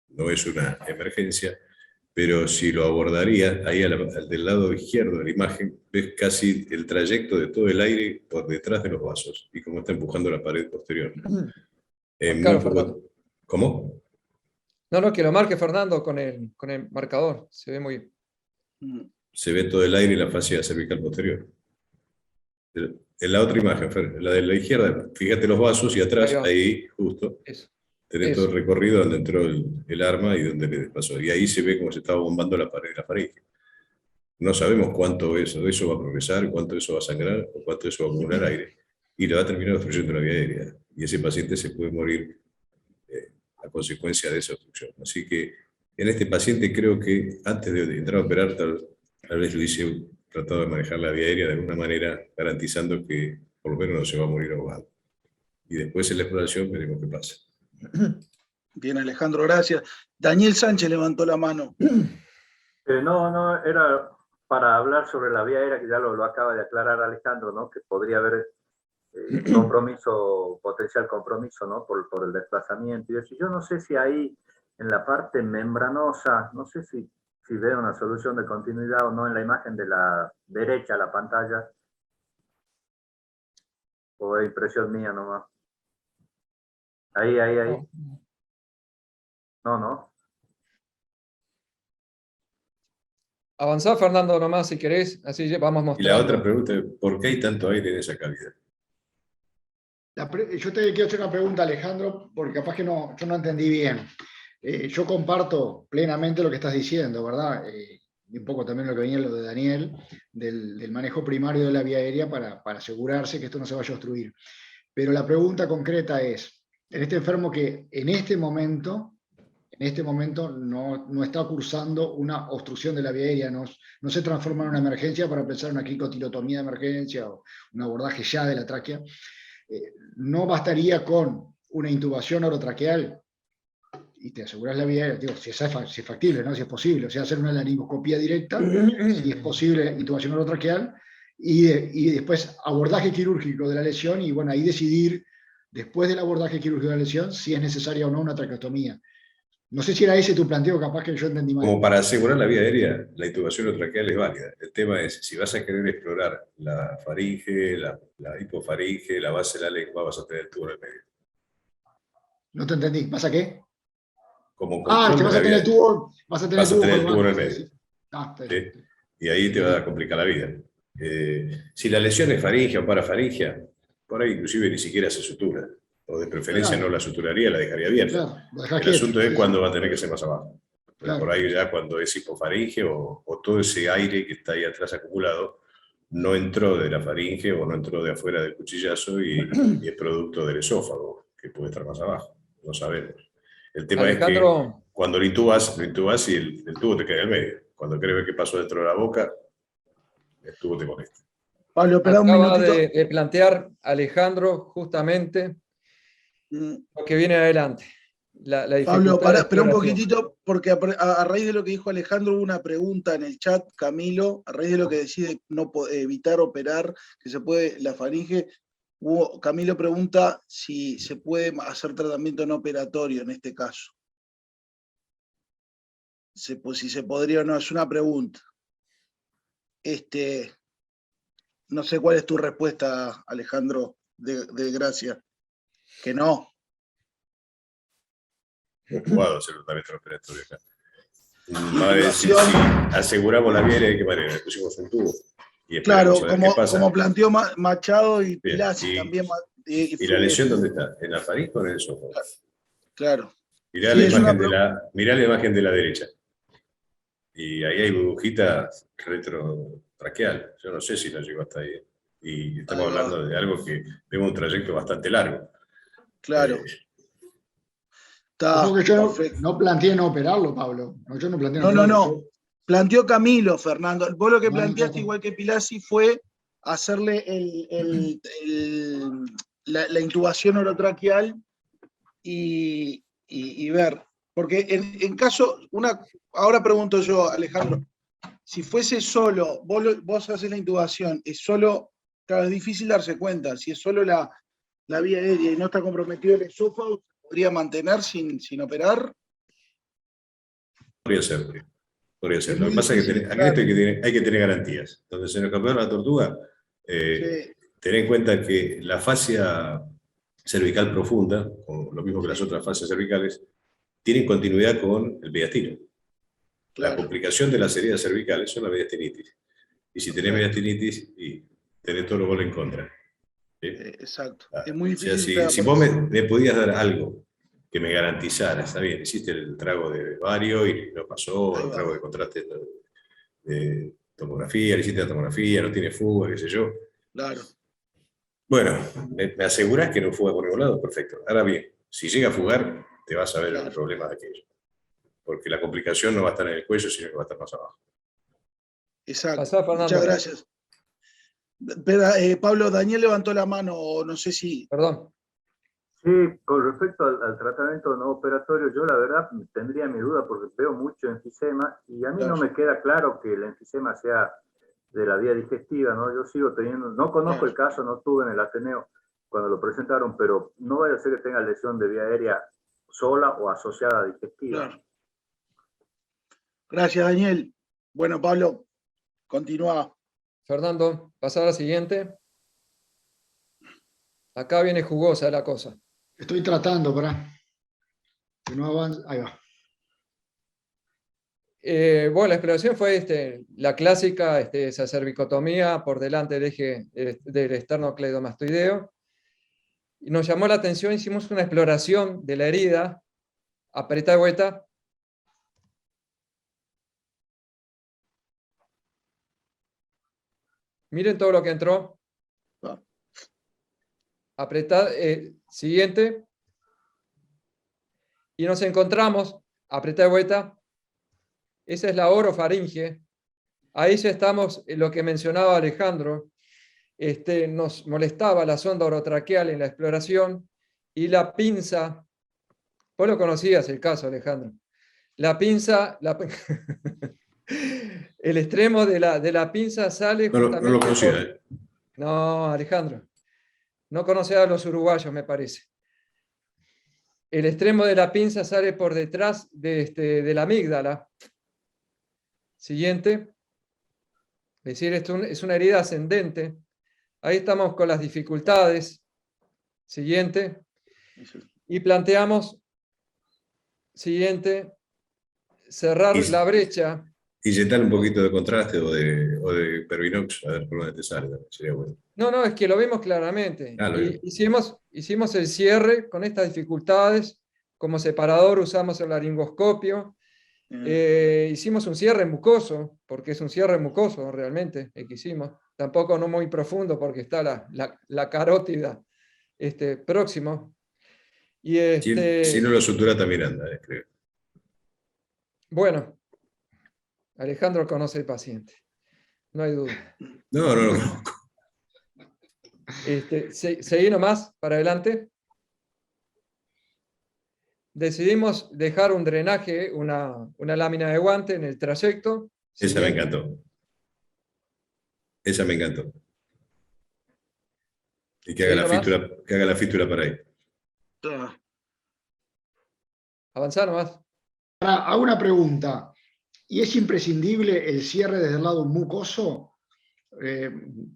no es una emergencia, pero si lo abordaría, ahí del lado izquierdo de la imagen, ves casi el trayecto de todo el aire por detrás de los vasos, y cómo está empujando la pared posterior. Claro, ¿Cómo? No, que lo marque Fernando con el marcador, se ve muy bien. Se ve todo el aire y la fascia cervical posterior. En la otra imagen, Fer, la de la izquierda, fíjate los vasos y atrás, ahí justo, tenés todo el recorrido donde entró el arma y donde le pasó. Y ahí se ve cómo se estaba bombando la pared de la faringe. No sabemos cuánto eso va a progresar, cuánto eso va a sangrar, o cuánto eso va a acumular aire. Y le va a terminar obstruyendo la vía aérea. Y ese paciente se puede morir a consecuencia de esa obstrucción. Así que en este paciente creo que antes de entrar a operar, tal vez lo hice tratado de manejar la vía aérea de alguna manera, garantizando que por lo menos no se va a morir ahogado. Y después en la exploración veremos qué pasa. Bien, Alejandro, gracias. Daniel Sánchez levantó la mano. No, era para hablar sobre la vía aérea, que ya lo acaba de aclarar Alejandro, ¿no? Que podría haber potencial compromiso, ¿no? Por el desplazamiento. Y eso. Yo no sé si ahí, en la parte membranosa, no sé si veo una solución de continuidad o no en la imagen de la derecha, la pantalla. O es impresión mía nomás. Ahí. No. Avanzá, Fernando, nomás, si querés, así vamos mostrando. Y la otra pregunta es, ¿por qué hay tanto aire en esa cavidad? Yo te quiero hacer una pregunta, Alejandro, porque capaz que yo no entendí bien. Yo comparto plenamente lo que estás diciendo, ¿verdad? Y un poco también lo que venía lo de Daniel, del manejo primario de la vía aérea para asegurarse que esto no se vaya a obstruir. Pero la pregunta concreta es, en este enfermo que en este momento no está cursando una obstrucción de la vía aérea, no se transforma en una emergencia para pensar en una cricotilotomía de emergencia o un abordaje ya de la tráquea, no bastaría con una intubación orotraqueal y te aseguras la vía aérea, digo, si es factible, ¿no? Si es posible, o sea, hacer una laringoscopía directa, si es posible, intubación orotraqueal, y después abordaje quirúrgico de la lesión, y bueno, ahí decidir, después del abordaje quirúrgico de la lesión, si es necesaria o no una traqueotomía. No sé si era ese tu planteo, capaz que yo entendí mal. Como para asegurar la vía aérea, la intubación orotraqueal es válida. El tema es, si vas a querer explorar la faringe, la hipofaringe, la base de la lengua, vas a tener el tubo en el medio. No te entendí. ¿Vas a qué? Como te vas a tener el tubo. Vas a tener el tubo en el medio. ¿Sí? Y ahí te va a complicar la vida. Si la lesión es faringe o parafaringia, por ahí inclusive ni siquiera se sutura, o de preferencia Claro. no la suturaría, la dejaría abierta. Claro, lo dejás El quieto, asunto es sí, cuándo sí. va a tener que ser más abajo. Pero Claro. por ahí ya cuando es hipofaringe o todo ese aire que está ahí atrás acumulado no entró de la faringe o no entró de afuera del cuchillazo y es producto del esófago, que puede estar más abajo. No sabemos. El tema es que Alejandro, cuando lo intubas y el tubo te cae al medio. Cuando querés ver qué pasó dentro de la boca, el tubo te molesta. Pablo, espera un acaba minutito. de plantear Alejandro justamente Mm, lo que viene adelante. La Pablo, dificultad de espera un exploración. poquitito, porque a raíz de lo que dijo Alejandro hubo una pregunta en el chat, Camilo, a raíz de lo que decide no evitar operar, que se puede la faringe, Camilo pregunta si se puede hacer tratamiento no operatorio en este caso. Si se podría o no, es una pregunta. No sé cuál es tu respuesta, Alejandro, de Gracia. Que no. Hemos jugado a hacer un tratamiento operatorio acá. Va a decir, si aseguramos la vía, ¿de qué manera? Le pusimos un tubo y esperamos Claro, a ver qué pasa. como planteó Machado y Bien, Pilasi también. ¿Y la lesión dónde está? ¿En la faringe o en el esófago? Claro. Mirá, Sí, mirá la imagen de la derecha. Y ahí hay burbujita retrotraqueal. Yo no sé si la llegó hasta ahí. Y estamos hablando de algo que vemos un trayecto bastante largo. Claro. Ojo que yo no planteé no operarlo, Pablo. No, yo no planteé no operarlo. No. Planteó Camilo, Fernando. Vos lo que No, planteaste, igual que Pilasi, fue hacerle la intubación orotraqueal y ver. Porque en caso, ahora pregunto yo, Alejandro, si fuese solo, vos haces la intubación, es solo, claro, es difícil darse cuenta, si es solo la vía aérea y no está comprometido el esófago, ¿podría mantener sin operar? Podría ser. Podría ser. Es Lo que muy pasa es que difícil, acá claro. hay que tener garantías. Donde se nos cambió la tortuga, Sí. ten en cuenta que la fascia cervical profunda, o lo mismo que las otras fascias cervicales, tienen continuidad con el mediastino. La Claro. complicación de las heridas cervicales son la mediastinitis. Y si tenés mediastinitis, tenés todo lo gol en contra. ¿Sí? Exacto. Es muy O sea, difícil. si vos me podías dar algo que me garantizara, está bien, hiciste el trago de vario y no pasó, el trago de contraste de tomografía, le hiciste la tomografía, no tiene fuga, qué sé yo. Claro. Bueno, me asegurás que no fuga por ningún lado, perfecto. Ahora bien, si llega a fugar, te vas a ver el problema de aquello. Porque la complicación no va a estar en el cuello, sino que va a estar más abajo. Exacto. Pasá, Fernando. Muchas gracias. Pero, Pablo, Daniel levantó la mano, no sé si... Perdón. Sí, con respecto al tratamiento no operatorio, yo la verdad tendría mi duda porque veo mucho enfisema y a mí no me queda claro que el enfisema sea de la vía digestiva, ¿no? Yo sigo teniendo, no conozco el caso, no estuve en el Ateneo cuando lo presentaron, pero no vaya a ser que tenga lesión de vía aérea sola o asociada a digestiva. Claro. Gracias, Daniel. Bueno, Pablo, continúa. Fernando, pasar a la siguiente. Acá viene jugosa la cosa. Estoy tratando, pará. Que no avanza. Ahí va. Bueno, la exploración fue la clásica, esa cervicotomía por delante del eje del esternocleidomastoideo. Y nos llamó la atención, hicimos una exploración de la herida. Apretá de vuelta. Miren todo lo que entró. Apretá, siguiente. Y nos encontramos, apretá de vuelta. Esa es la orofaringe. Ahí ya estamos en lo que mencionaba Alejandro. Nos molestaba la sonda orotraqueal en la exploración y la pinza. Vos lo conocías el caso, Alejandro. La pinza, el extremo de la pinza sale justamente. No lo conocía. No, Alejandro. No conocía a los uruguayos, me parece. El extremo de la pinza sale por detrás de la amígdala. Siguiente. Es decir, esto es una herida ascendente. Ahí estamos con las dificultades. Siguiente. Y planteamos, siguiente, cerrar la brecha. Inyectar un poquito de contraste o de Pervinox, a ver por dónde te sale. Sería bueno. No, no, es que lo vimos claramente. Ah, lo vimos. Hicimos el cierre con estas dificultades. Como separador usamos el laringoscopio. Hicimos un cierre mucoso, porque es un cierre mucoso realmente el que hicimos. Tampoco no muy profundo, porque está la carótida próximo. Y Si no lo sutura también anda, creo. bueno, Alejandro conoce el paciente, no hay duda. No, no lo conozco. Seguí nomás para adelante. Decidimos dejar un drenaje, una lámina de guante en el trayecto. Esa me encantó. Esa me encantó. Y que haga la fístula para ahí. Avanzá nomás. Ahora, hago una pregunta. ¿Y es imprescindible el cierre desde el lado mucoso?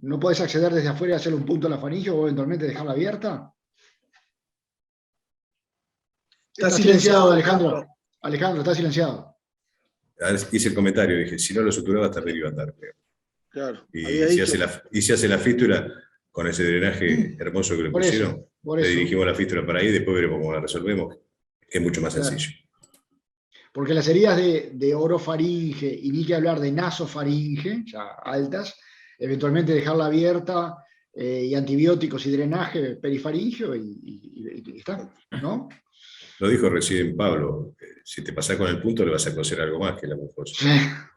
¿No puedes acceder desde afuera y hacerle un punto a la faringe o eventualmente dejarla abierta? Está silenciado, Alejandro. Alejandro, está silenciado. Hice el comentario, dije, si no lo suturaba hasta arriba andar, creo. Claro. Y si hace la fístula con ese drenaje hermoso que le Por eso, pusieron, por le eso. dirigimos la fístula para ahí, después veremos cómo la resolvemos. Es mucho más Claro. sencillo. Porque las heridas de orofaringe y ni que hablar de nasofaringe, ya altas, eventualmente dejarla abierta y antibióticos y drenaje perifaringeo y está, ¿no? Lo dijo recién Pablo, si te pasás con el punto le vas a coser algo más que la mucosa.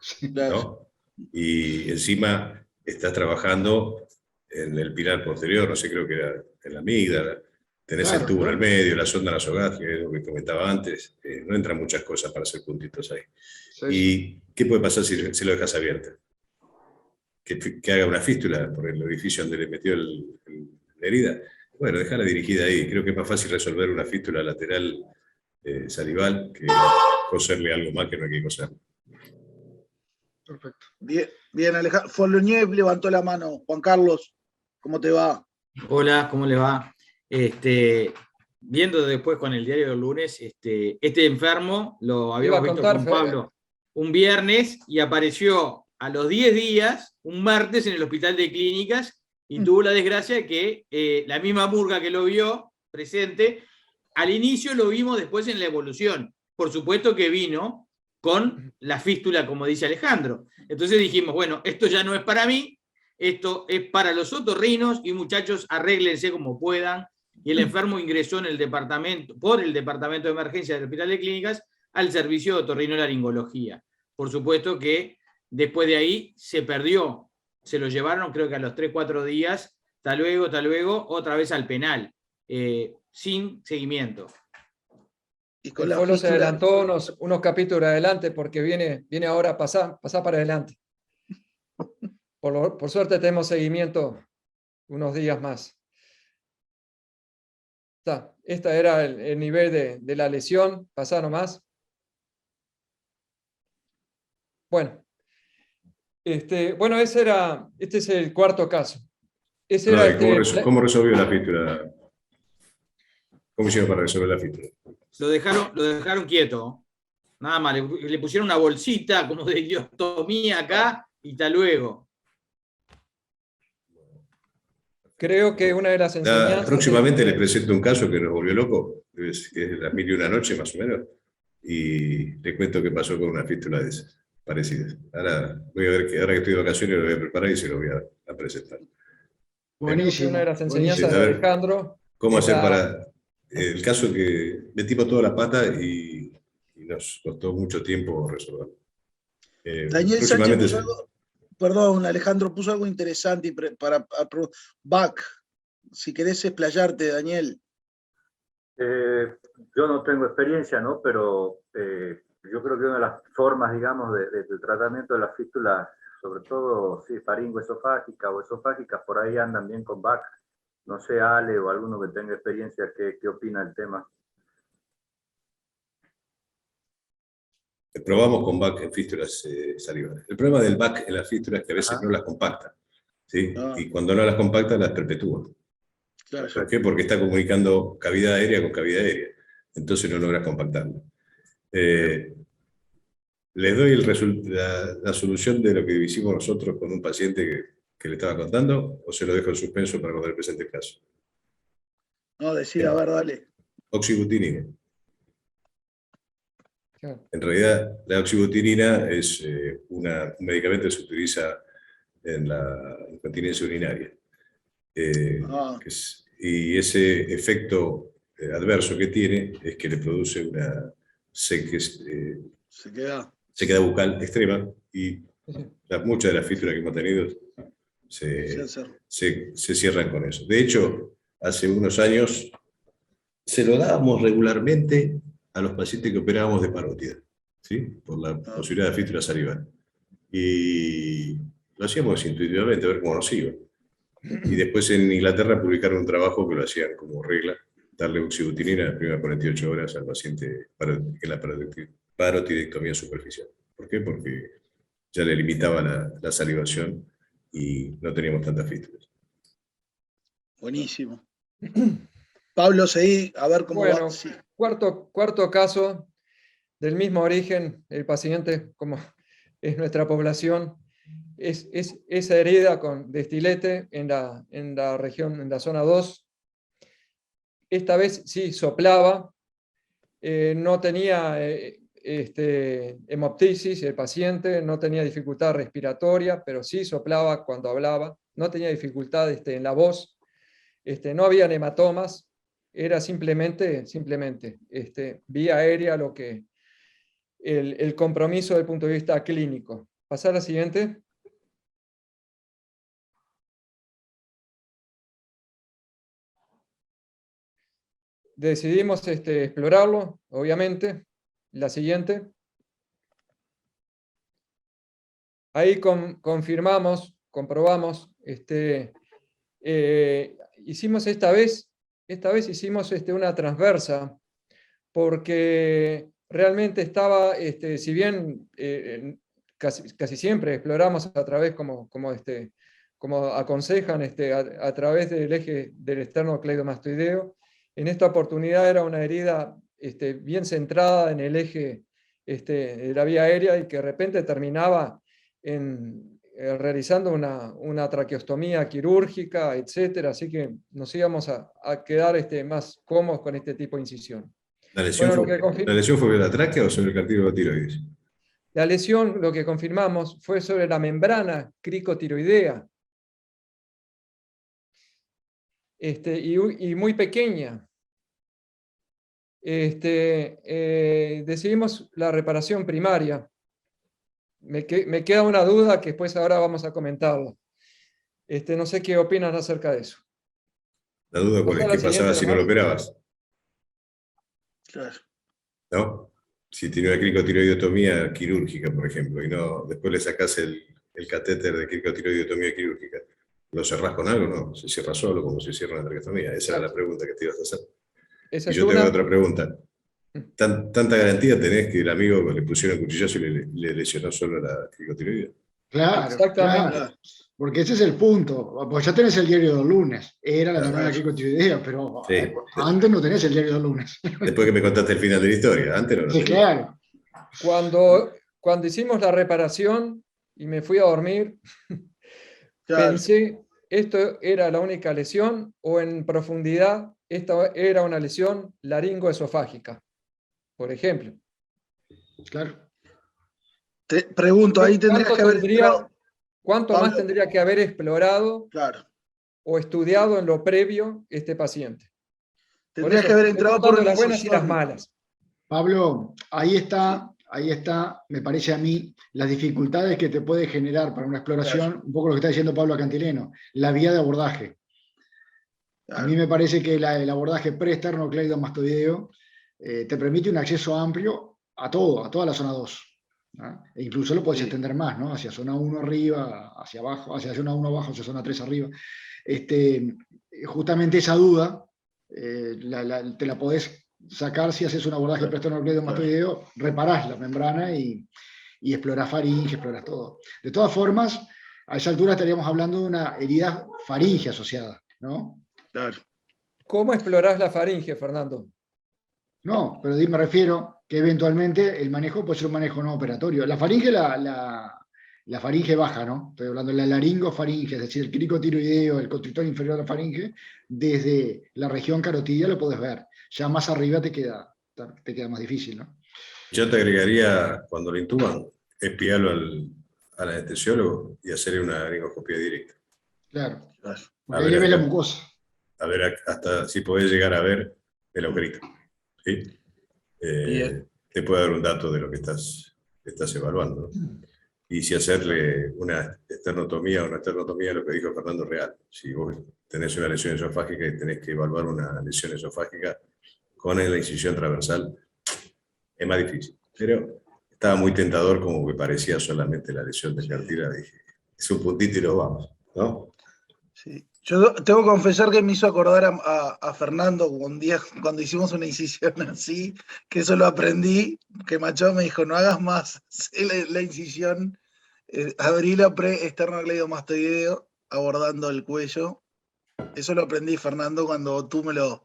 Sí. ¿No? Y encima estás trabajando en el pilar posterior, no sé, creo que era en la amígdala, tenés Claro, el tubo claro. al medio, la sonda nasogástrica, es lo que comentaba antes, no entran muchas cosas para hacer puntitos ahí. Sí, ¿Y qué puede pasar si lo dejas abierto? Que haga una fístula por el orificio donde le metió la herida. Bueno, dejarla dirigida ahí. Creo que es más fácil resolver una fístula lateral salival que coserle algo más que no hay que coser. Perfecto. Bien, Alejandro. Foloniev levantó la mano. Juan Carlos, ¿cómo te va? Hola, ¿cómo le va? Viendo después con el diario del lunes, este enfermo lo Iba habíamos a visto contar, con Fede. Pablo un viernes y apareció a los 10 días, un martes, en el hospital de clínicas y tuvo la desgracia de que la misma murga que lo vio presente, al inicio lo vimos después en la evolución. Por supuesto que vino con la fístula, como dice Alejandro. Entonces dijimos, bueno, esto ya no es para mí, esto es para los otorrinos y muchachos, arréglense como puedan. Y el enfermo ingresó por el departamento de emergencia del hospital de clínicas al servicio de otorrinolaringología. Por supuesto que después de ahí se perdió, se lo llevaron creo que a los 3-4 días, hasta luego, otra vez al penal, sin seguimiento. Y con El la Folo se fístula- adelantó unos capítulos adelante porque viene ahora a pasar para adelante. Por suerte tenemos seguimiento unos días más. Este era el nivel de la lesión. Pasá nomás. Bueno, este es el cuarto caso. Ese era ¿Cómo resolvió la fístula? ¿Cómo hicieron para resolver la fístula? Lo dejaron quieto. Nada más, le pusieron una bolsita como de idiotomía acá y hasta luego. Creo que una de las enseñanzas... Próximamente le presento un caso que nos volvió loco, que es las 1001 noche más o menos, y le cuento qué pasó con una fístula de esas, parecidas. Ahora voy a ver ahora que estoy de vacaciones lo voy a preparar y se lo voy a presentar. Buenísimo. Una de las enseñanzas buenísimo. de Alejandro... ¿Cómo es hacer la- para el caso que metimos toda la pata y nos costó mucho tiempo resolverlo? Daniel Sánchez Próximamente puso algo, perdón, Alejandro, puso algo interesante para Bach. Si querés explayarte, Daniel. Yo no tengo experiencia, ¿no? Pero yo creo que una de las formas, digamos, del tratamiento de las fístulas, sobre todo, sí, faringoesofágica o esofágicas, por ahí andan bien con Bach. No sé, Ale o alguno que tenga experiencia, ¿qué opina del tema? Probamos con BAC en fístulas salivales. El problema del BAC en las fístulas es que a veces no las compacta, ¿sí? Y cuando no las compacta, las perpetúa. Claro. ¿Por qué? Porque está comunicando cavidad aérea con cavidad aérea. Entonces no logras compactarlo. Les doy la solución de lo que hicimos nosotros con un paciente que le estaba contando o se lo dejo en suspenso para cuando le presente el caso? No, decir, a ver, dale. Oxibutinina. Claro. En realidad, la oxibutinina es un medicamento que se utiliza en la incontinencia urinaria. Y ese efecto adverso que tiene es que le produce una sequedad bucal extrema y muchas de las fístulas que hemos tenido se cierran con eso. De hecho, hace unos años se lo dábamos regularmente a los pacientes que operábamos de parótida, ¿sí? Por la posibilidad de fístula salival. Y lo hacíamos intuitivamente, a ver cómo nos iba. Y después en Inglaterra publicaron un trabajo que lo hacían como regla, darle oxibutinina las primeras 48 horas al paciente en la parotidectomía superficial. ¿Por qué? Porque ya le limitaba la salivación y no teníamos tantas fístulas. Buenísimo. Pablo, seguí, a ver cómo Bueno, va. Sí. cuarto caso, del mismo origen, el paciente, como es nuestra población, es esa herida de estilete en la región, en la zona 2. Esta vez sí soplaba, no tenía hemoptisis el paciente, no tenía dificultad respiratoria, pero sí soplaba cuando hablaba, no tenía dificultad en la voz, no había hematomas, era simplemente vía aérea lo que el compromiso desde el punto de vista clínico. Pasar a la siguiente. Decidimos explorarlo, obviamente. La siguiente. Ahí comprobamos, hicimos esta vez hicimos una transversa, porque realmente estaba, si bien casi siempre exploramos a través, como aconsejan, a través del eje del esternocleidomastoideo, en esta oportunidad era una herida bien centrada en el eje de la vía aérea y que de repente terminaba realizando una traqueostomía quirúrgica, etc. Así que nos íbamos a quedar más cómodos con este tipo de incisión. ¿La lesión fue sobre la tráquea o sobre el cartílago tiroides? La lesión, lo que confirmamos, fue sobre la membrana cricotiroidea. Y muy pequeña. Decidimos la reparación primaria. Me queda una duda que después ahora vamos a comentarla. No sé qué opinan acerca de eso. La duda cuál es, ¿qué pasaba si no lo operabas? Claro. ¿No? Si tiene una cricotiroidotomía quirúrgica, por ejemplo, y no, después le sacás el catéter de cricotiroidotomía quirúrgica, ¿lo cerrás con algo? No, se cierra solo como se cierra una traqueostomía. Esa era la pregunta que te ibas a hacer. Y yo tengo otra pregunta. ¿Tanta garantía tenés que el amigo le pusieron el cuchillazo y le lesionó solo la cricotiroide? Claro, exactamente. Claro. Porque ese es el punto. Pues ya tenés el diario del lunes. Era la membrana cricotiroidea, pero Sí. antes no tenés el diario del lunes. Después que me contaste el final de la historia, antes no lo Sí, tenía. claro. Cuando hicimos la reparación y me fui a dormir, Claro. pensé, ¿esto era la única lesión o en profundidad esta era una lesión laringoesofágica, por ejemplo? Claro. Te pregunto, ahí tendrías que haber entrado. ¿Cuánto Pablo, más tendría que haber explorado o estudiado en lo previo este paciente? Tendrías que haber entrado por una las buenas y las incisión. malas. Pablo, ahí está, me parece a mí, las dificultades que te puede generar para una exploración, un poco lo que está diciendo Pablo Acantileno, la vía de abordaje. A mí me parece que el abordaje pre-esternocleidomastoideo te permite un acceso amplio a toda la zona 2. ¿no? E incluso lo puedes extender más, ¿no? Hacia zona 1 arriba, hacia abajo, hacia zona 1 abajo, hacia zona 3 arriba. Justamente esa duda te la podés sacar si haces un abordaje pre-esternocleidomastoideo, reparás la membrana y explorás faringe, explorás todo. De todas formas, a esa altura estaríamos hablando de una herida faringe asociada, ¿no? Claro. ¿Cómo explorás la faringe, Fernando? No, pero me refiero que eventualmente el manejo puede ser un manejo no operatorio. La faringe la la faringe baja, ¿no? Estoy hablando de la laringofaringe, es decir, el cricotiroideo, el constrictor inferior de la faringe, desde la región carotidia lo podés ver. Ya más arriba te queda más difícil, ¿no? Yo te agregaría, cuando lo intuban, espiarlo al anestesiólogo y hacerle una laringoscopia directa. Claro. Claro. Porque ahí le ves la acá- mucosa. a ver hasta si podés llegar a ver el agujerito. ¿Sí? Bien. Te puede dar un dato de lo que estás evaluando, ¿no? Y si hacerle una esternotomía o una esternotomía, lo que dijo Fernando, real. Si vos tenés una lesión esofágica y tenés que evaluar una lesión esofágica con la incisión transversal, es más difícil. Pero estaba muy tentador, como que parecía solamente la lesión del cartílago. Dije, es un puntito y nos vamos, ¿no? Sí. Yo tengo que confesar que me hizo acordar a Fernando un día cuando hicimos una incisión así, que eso lo aprendí, que Machado me dijo, no hagas más la incisión, abrí la pre-esternocleidomastoideo abordando el cuello. Eso lo aprendí, Fernando, cuando tú me lo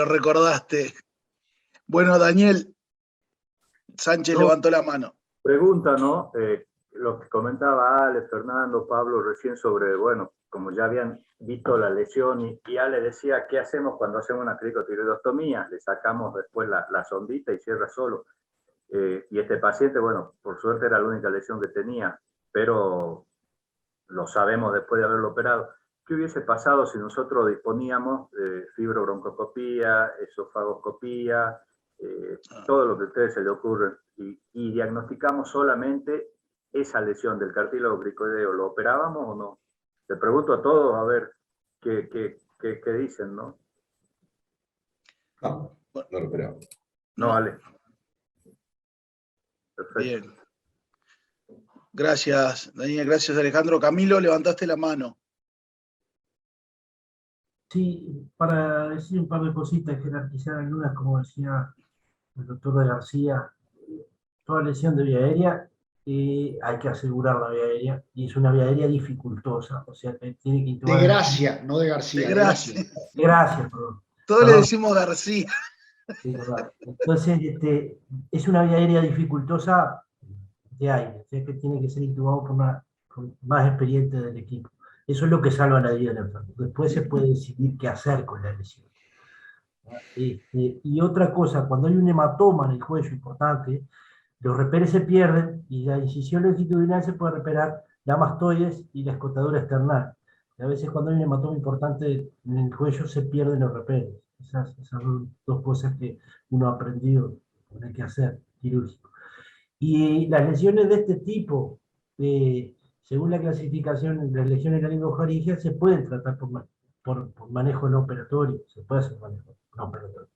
recordaste. Bueno, Daniel, Sánchez No. levantó la mano. Pregunta, ¿no? Lo que comentaba Ale, Fernando, Pablo recién sobre, bueno, como ya habían visto la lesión y Ale decía, ¿qué hacemos cuando hacemos una cricotiroidostomía? Le sacamos después la sondita y cierra solo. Y este paciente, bueno, por suerte era la única lesión que tenía, pero lo sabemos después de haberlo operado. ¿Qué hubiese pasado si nosotros disponíamos de fibrobroncoscopía, esofagoscopía, todo lo que a ustedes se le ocurre, y diagnosticamos solamente esa lesión del cartílago cricoideo? ¿Lo operábamos o no? Le pregunto a todos a ver qué dicen, ¿no? No, no lo operamos. No, Ale. Perfecto. Bien. Gracias, Daniel. Gracias, Alejandro. Camilo, levantaste la mano. Sí, para decir un par de cositas, jerarquizar algunas, como decía el doctor de García, toda lesión de vía aérea, hay que asegurar la vía aérea, y es una vía aérea dificultosa, o sea, que tiene que De intubar. Gracia, no de García. De Gracia. Gracias, perdón. Todos le Perdón. decimos García. Sí, verdad. Entonces, es una vía aérea dificultosa de aire, o sea que tiene que ser intubado por más experiente del equipo. Eso es lo que salva la vida del enfermo. Después se puede decidir qué hacer con la lesión. Y otra cosa, cuando hay un hematoma en el cuello importante, los reperes se pierden y la incisión longitudinal se puede reperar la mastoides y la escotadura external. Y a veces cuando hay un hematoma importante en el cuello se pierden los reperes. Esas son dos cosas que uno ha aprendido que hay que hacer quirúrgico. Y las lesiones de este tipo, según la clasificación de las lesiones laringofaringeas, se pueden tratar por manejo no operatorio, se puede hacer manejo no operatorio.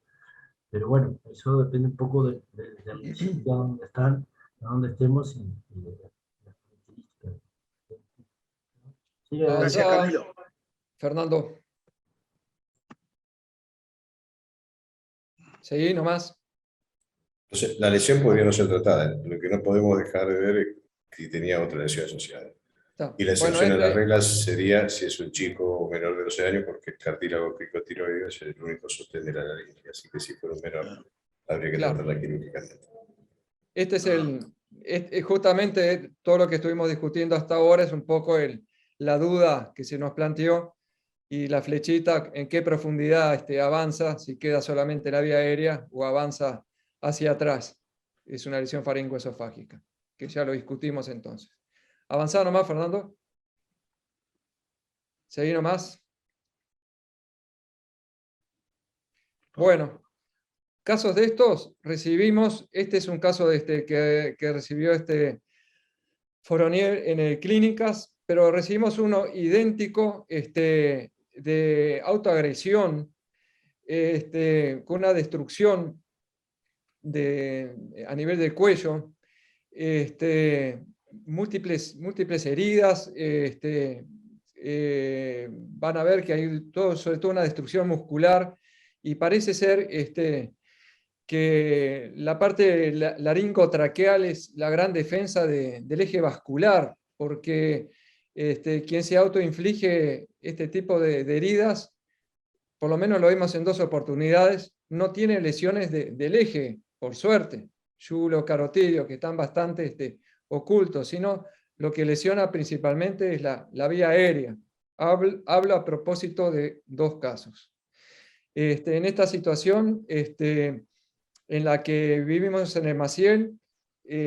Pero bueno, eso depende un poco de la sitio donde están, a donde estemos y de las características. Sí, Gracias, Camilo. Fernando. Seguí nomás. Entonces, la lesión podría no ser tratada. Lo que no podemos dejar de ver es si tenía otra lesión asociada. Y la excepción a las reglas sería si es un chico menor de 12 años, porque el cartílago cricotiroideo es el único sostén de la laringe. Así que si fuera un menor, habría que tratarla quirúrgicamente. Este es justamente todo lo que estuvimos discutiendo hasta ahora, es un poco la duda que se nos planteó y la flechita en qué profundidad avanza, si queda solamente en la vía aérea o avanza hacia atrás. Es una lesión faringoesofágica, que ya lo discutimos entonces. Avanzá nomás, Fernando. Seguí nomás. Bueno, casos de estos recibimos, este es un caso que recibió Foronier en el Clínicas, pero recibimos uno idéntico de autoagresión, con una destrucción a nivel del cuello, múltiples heridas, van a ver que hay sobre todo una destrucción muscular, y parece ser que la parte laringotraqueal es la gran defensa del eje vascular, porque quien se autoinflige este tipo de heridas, por lo menos lo vimos en 2 oportunidades, no tiene lesiones del eje, por suerte, yulo, carotidio, que están bastante oculto, sino lo que lesiona principalmente es la vía aérea. Hablo a propósito de 2 casos. En esta situación en la que vivimos en el Maciel,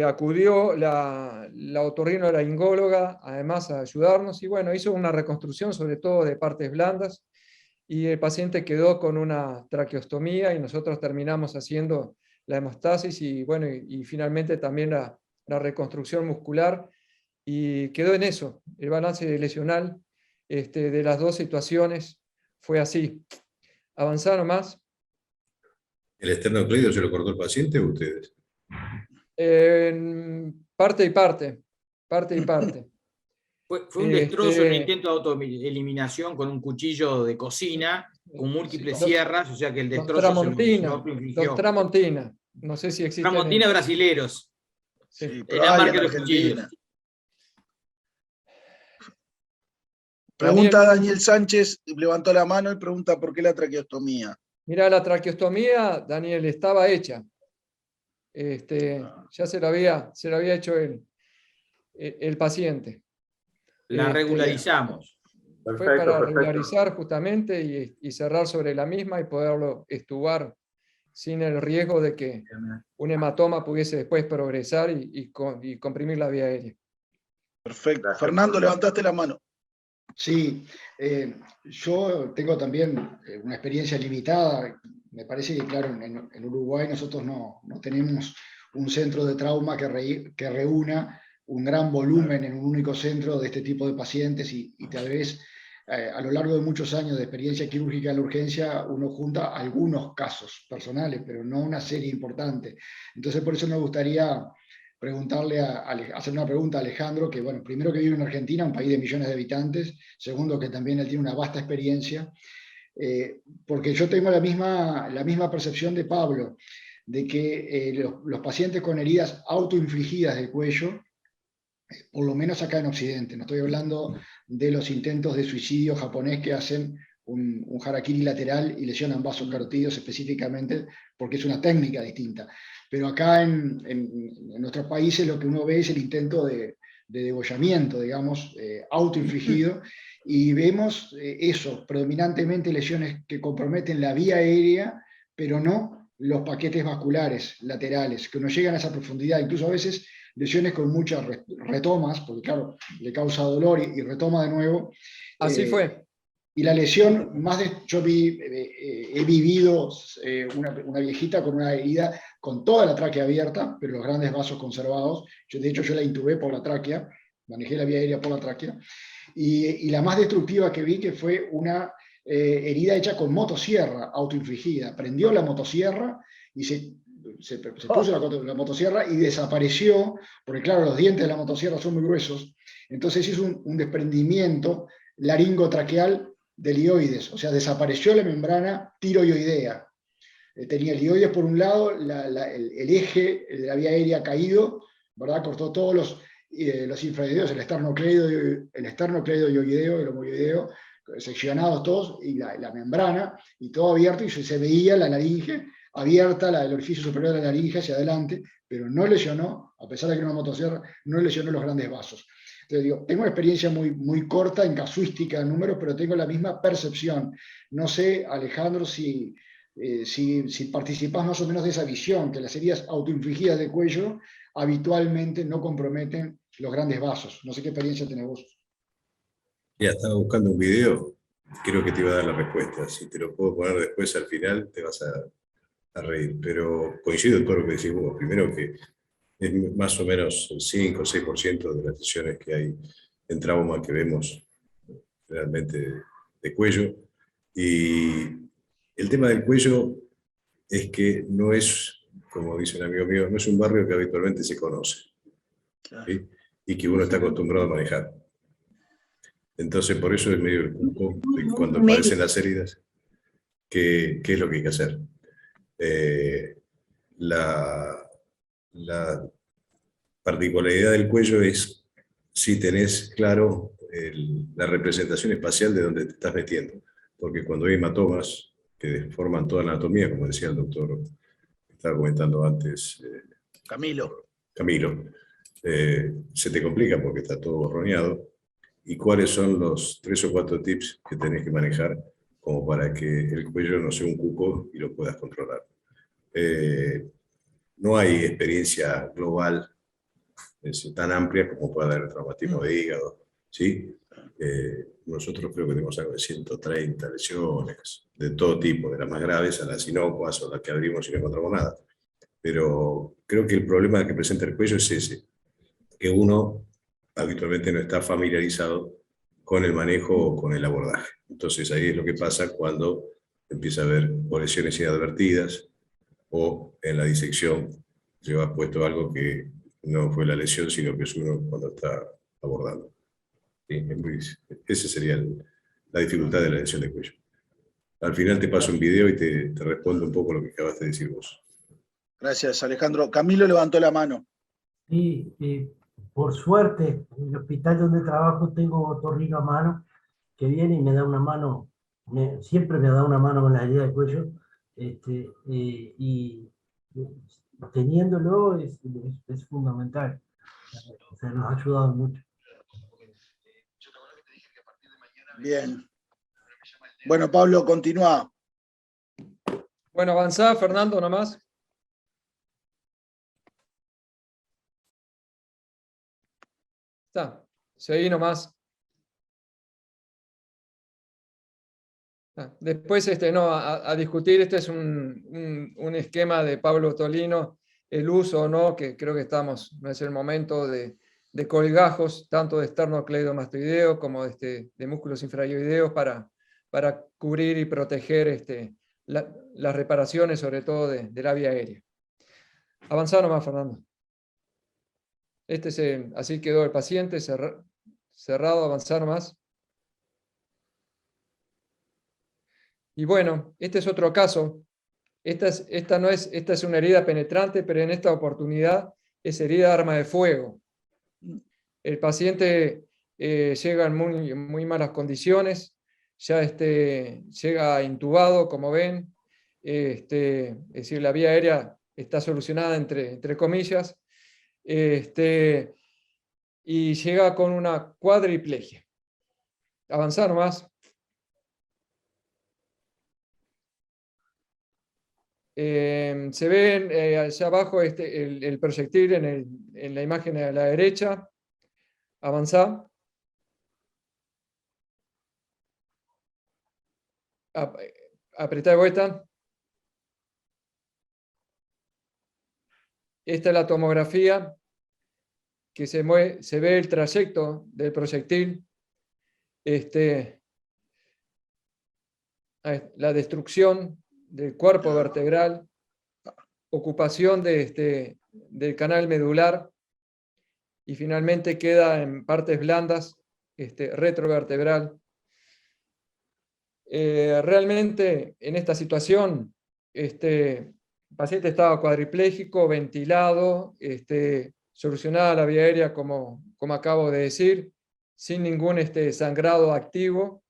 acudió la otorrinolaringóloga además a ayudarnos y bueno, hizo una reconstrucción sobre todo de partes blandas y el paciente quedó con una traqueostomía y nosotros terminamos haciendo la hemostasis y bueno, y finalmente también la reconstrucción muscular y quedó en eso. El balance lesional de las 2 situaciones fue así. ¿Avanzaron más? ¿El esternocleido se lo cortó el paciente o ustedes? Parte y parte. Parte y parte. Fue un destrozo, un intento de autoeliminación con un cuchillo de cocina, con múltiples sierras, o sea que el destrozo se autoinfligió. Los Tramontina. No sé si existen. Tramontina brasileros. Sí, En pero la hay marca en de los cuchillos. Argentina. Pregunta Daniel Sánchez, levantó la mano y pregunta por qué la traqueostomía. Mira, la traqueostomía, Daniel, estaba hecha. Ya se lo había hecho el paciente. La regularizamos. Fue para regularizar justamente y cerrar sobre la misma y poderlo estubar sin el riesgo de que un hematoma pudiese después progresar y comprimir la vía aérea. Perfecto. Fernando, levantaste la mano. Sí, yo tengo también una experiencia limitada. Me parece que, claro, en Uruguay nosotros no tenemos un centro de trauma que reúna un gran volumen en un único centro de este tipo de pacientes y tal vez a lo largo de muchos años de experiencia quirúrgica en la urgencia uno junta algunos casos personales, pero no una serie importante. Entonces por eso me gustaría preguntarle hacer una pregunta a Alejandro, que bueno, primero que vive en Argentina, un país de millones de habitantes, segundo que también él tiene una vasta experiencia, porque yo tengo la misma percepción de Pablo, de que los pacientes con heridas autoinfligidas del cuello, por lo menos acá en Occidente, no estoy hablando de los intentos de suicidio japonés que hacen un harakiri lateral y lesionan vasos carotídeos específicamente porque es una técnica distinta. Pero acá en nuestros países lo que uno ve es el intento de degollamiento, digamos, autoinfligido, y vemos eso, predominantemente lesiones que comprometen la vía aérea, pero no los paquetes vasculares laterales, que no llegan a esa profundidad, incluso a veces lesiones con muchas retomas, porque claro, le causa dolor y retoma de nuevo. Así fue. Y la lesión, yo he vivido una viejita con una herida con toda la tráquea abierta, pero los grandes vasos conservados. De hecho, yo la intubé por la tráquea, manejé la vía aérea por la tráquea. Y la más destructiva que vi que fue una herida hecha con motosierra autoinfligida. Prendió la motosierra y se puso la motosierra y desapareció, porque claro, los dientes de la motosierra son muy gruesos. Entonces hizo un desprendimiento laringotraqueal del hioides, o sea, desapareció la membrana tiroidea. Tenía el hioides por un lado, el eje de la vía aérea caído, ¿verdad? Cortó todos los infraoideos, el esternocleido hioideo, el homoideo, seccionados todos, y la membrana, y todo abierto, y se veía la laringe abierta, el orificio superior de la laringe hacia adelante, pero no lesionó, a pesar de que era una motosierra, no lesionó los grandes vasos. Entonces digo, tengo una experiencia muy corta en casuística de números, pero tengo la misma percepción. No sé, Alejandro, si participás más o menos de esa visión, que las heridas autoinfligidas de cuello habitualmente no comprometen los grandes vasos. No sé qué experiencia tenés vos. Ya, estaba buscando un video, creo que te iba a dar la respuesta. Si te lo puedo poner después al final, te vas a reír. Pero coincido en todo lo que decís vos. Primero que es más o menos el 5 o 6% de las lesiones que hay en trauma que vemos realmente de cuello. Y el tema del cuello es que no es, como dice un amigo mío, no es un barrio que habitualmente se conoce, ¿sí? Y que uno está acostumbrado a manejar. Entonces, por eso es medio el cuco de cuando aparecen las heridas, ¿qué es lo que hay que hacer? La particularidad del cuello es si tenés claro la representación espacial de donde te estás metiendo, porque cuando hay hematomas que deforman toda la anatomía, como decía el doctor, estaba comentando antes, Camilo, se te complica porque está todo borroneado. ¿Y cuáles son los 3 o 4 tips que tenés que manejar como para que el cuello no sea un cuco y lo puedas controlar? No hay experiencia global tan amplia como puede haber el traumatismo de hígado, ¿sí? Nosotros creo que tenemos algo de 130 lesiones, de todo tipo, de las más graves a las inocuas o las que abrimos y no encontramos nada. Pero creo que el problema que presenta el cuello es ese, que uno habitualmente no está familiarizado con el manejo o con el abordaje. Entonces ahí es lo que pasa cuando empieza a haber o lesiones inadvertidas o en la disección lleva puesto algo que no fue la lesión, sino que es uno cuando está abordando. Sí, esa sería la dificultad de la lesión de cuello. Al final te paso un video y te respondo un poco lo que acabaste de decir vos. Gracias, Alejandro. Camilo levantó la mano. Sí, por suerte, en el hospital donde trabajo tengo otorrino a mano, que viene y me da una mano, siempre me da una mano con la herida del cuello, y teniéndolo es fundamental. O sea, nos ha ayudado mucho. Bien. Bueno, Pablo, continúa. Bueno, avanzá, Fernando, nomás. Está, seguí nomás. Después, no, a discutir, este es un esquema de Pablo Tolino, el uso o no, que creo que no es el momento de colgajos, tanto de esternocleidomastoideo como de músculos infraoideos para cubrir y proteger las reparaciones, sobre todo de la vía aérea. Avanzá nomás, Fernando. Así quedó el paciente, cerrado, avanzar nomás. Y bueno, este es otro caso. Esta es una herida penetrante, pero en esta oportunidad es herida de arma de fuego. El paciente llega en muy malas condiciones, ya llega intubado, como ven. Es decir, la vía aérea está solucionada entre comillas. Y llega con una cuadriplegia. Avanzar nomás. Se ve allá abajo el proyectil en la imagen a la derecha. Avanzá. Apretá de vuelta. Esta es la tomografía, que se ve el trayecto del proyectil. La destrucción del cuerpo vertebral, ocupación del canal medular y finalmente queda en partes blandas retrovertebral. Realmente en esta situación el paciente estaba cuadripléjico, ventilado, solucionada la vía aérea como acabo de decir, sin ningún sangrado activo.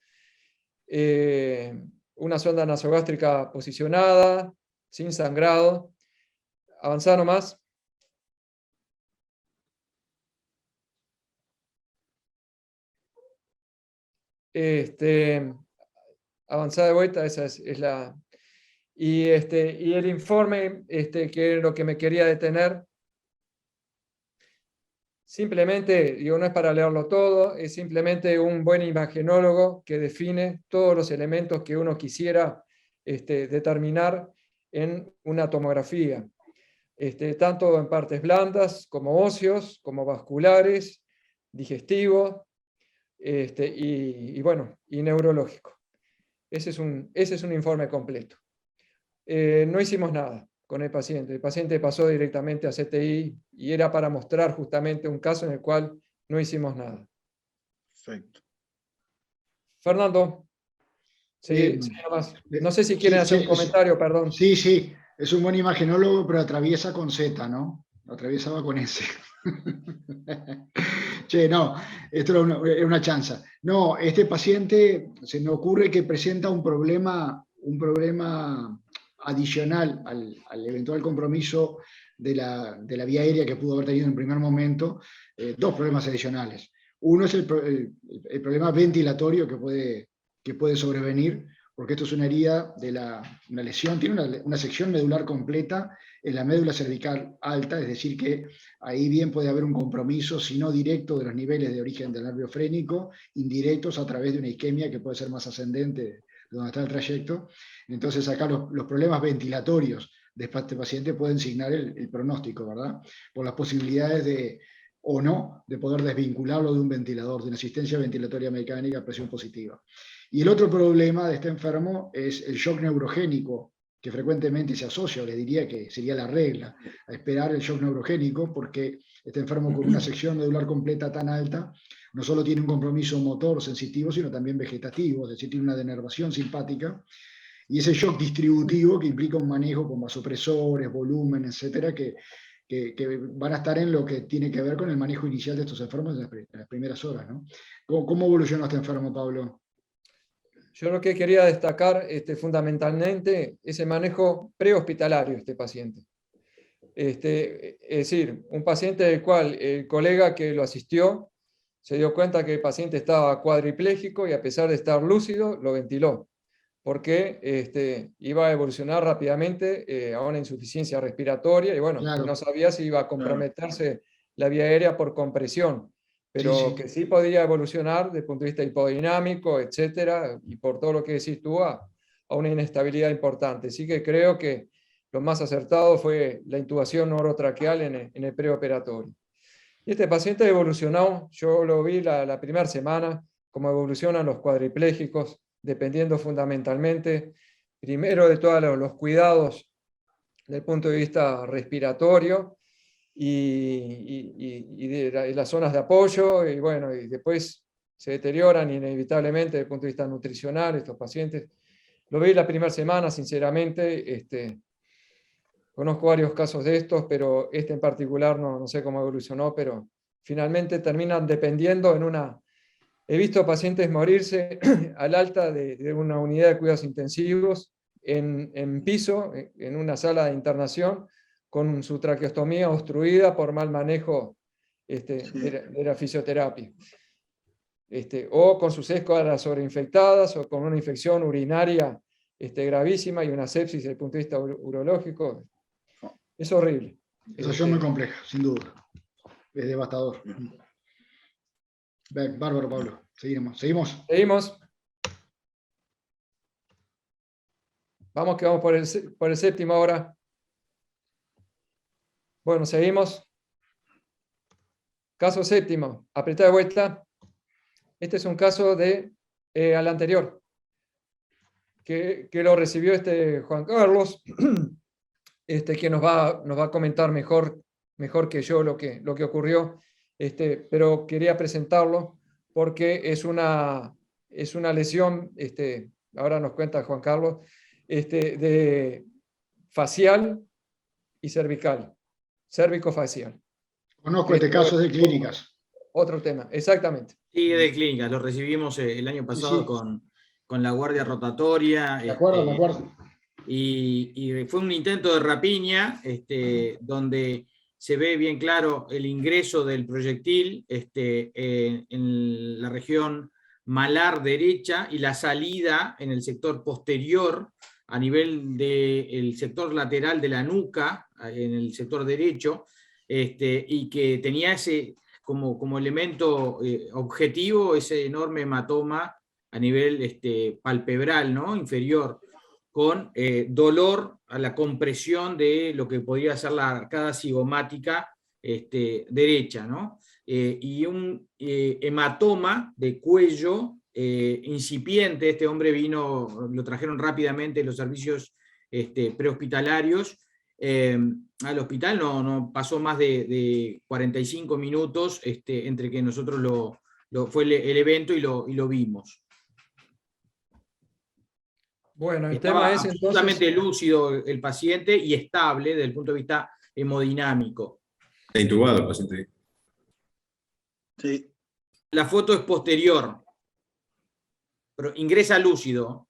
Una sonda nasogástrica posicionada, sin sangrado. Avanzar nomás. Avanzar de vuelta, esa es la... Y el informe, que es lo que me quería detener, simplemente, digo, no es para leerlo todo, es simplemente un buen imagenólogo que define todos los elementos que uno quisiera determinar en una tomografía, tanto en partes blandas, como óseos, como vasculares, digestivos, y neurológico. Ese es un informe completo. No hicimos nada con el paciente pasó directamente a CTI y era para mostrar justamente un caso en el cual no hicimos nada. Perfecto. Fernando, sí, no sé si quieren hacer un comentario, perdón. Sí, es un buen imagenólogo, pero atraviesa con Z, ¿no? Atraviesaba con S. Che, no, esto era una chanza. No, este paciente se me ocurre que presenta un problema adicional al eventual compromiso de la vía aérea que pudo haber tenido en el primer momento, dos problemas adicionales. Uno es el problema ventilatorio que puede sobrevenir, porque esto es una herida una lesión, tiene una sección medular completa en la médula cervical alta, es decir que ahí bien puede haber un compromiso, si no directo, de los niveles de origen del nervio frénico, indirectos a través de una isquemia que puede ser más ascendente de donde está el trayecto. Entonces acá los problemas ventilatorios de este paciente pueden signar el pronóstico, ¿verdad? Por las posibilidades o no, de poder desvincularlo de un ventilador, de una asistencia ventilatoria mecánica a presión positiva. Y el otro problema de este enfermo es el shock neurogénico, que frecuentemente se asocia, o le diría que sería la regla, a esperar el shock neurogénico, porque este enfermo con una sección medular completa tan alta, no solo tiene un compromiso motor sensitivo, sino también vegetativo, es decir, tiene una denervación simpática, y ese shock distributivo que implica un manejo con vasopresores, volumen, etcétera, que van a estar en lo que tiene que ver con el manejo inicial de estos enfermos en las primeras horas, ¿no? ¿Cómo evolucionó este enfermo, Pablo? Yo lo que quería destacar fundamentalmente es el manejo prehospitalario de este paciente. Es decir, un paciente del cual el colega que lo asistió se dio cuenta que el paciente estaba cuadripléjico y a pesar de estar lúcido, lo ventiló, porque iba a evolucionar rápidamente a una insuficiencia respiratoria y bueno, Claro. no sabía si iba a comprometerse la vía aérea por compresión, pero Sí. que sí podía evolucionar desde el punto de vista hipodinámico, etcétera, y por todo lo que decís tú, a una inestabilidad importante. Así que creo que lo más acertado fue la intubación orotraqueal en el preoperatorio. Y este paciente evolucionó, yo lo vi la primera semana, cómo evolucionan los cuadriplégicos, dependiendo fundamentalmente, primero de todos los cuidados desde el punto de vista respiratorio y de las zonas de apoyo, y bueno, y después se deterioran inevitablemente desde el punto de vista nutricional estos pacientes. Lo vi la primera semana, sinceramente, conozco varios casos de estos, pero este en particular no sé cómo evolucionó, pero finalmente terminan dependiendo en una... He visto pacientes morirse al alta de una unidad de cuidados intensivos en piso, en una sala de internación, con su traqueostomía obstruida por mal manejo de la fisioterapia. O con sus escuadras sobreinfectadas, o con una infección urinaria gravísima y una sepsis desde el punto de vista urológico. Es horrible. Situación muy compleja, sin duda. Es devastador. Bárbaro, Pablo. Seguimos. Vamos que vamos por el séptimo ahora. Bueno, seguimos. Caso séptimo. Apretá de vuelta. Este es un caso al anterior, que lo recibió Juan Carlos, que nos va a comentar mejor que yo lo que ocurrió, pero quería presentarlo porque es una lesión, ahora nos cuenta Juan Carlos, de facial y cervical, cérvico-facial. Conozco este caso de clínicas. Otro tema, exactamente. Sí, de clínicas, lo recibimos el año pasado Sí. con la guardia rotatoria. Me acuerdo. Y fue un intento de rapiña, donde se ve bien claro el ingreso del proyectil en la región malar derecha y la salida en el sector posterior a nivel del sector lateral de la nuca, en el sector derecho, y que tenía ese como elemento objetivo ese enorme hematoma a nivel palpebral, ¿no? Inferior, con dolor a la compresión de lo que podría ser la arcada cigomática derecha, ¿no? Y un hematoma de cuello incipiente. Este hombre lo trajeron rápidamente los servicios prehospitalarios al hospital, no pasó más de 45 minutos entre que nosotros fue el evento y lo vimos. Bueno, el Estaba tema es absolutamente lúcido el paciente y estable desde el punto de vista hemodinámico. Está intubado el paciente. Sí. La foto es posterior, pero ingresa lúcido.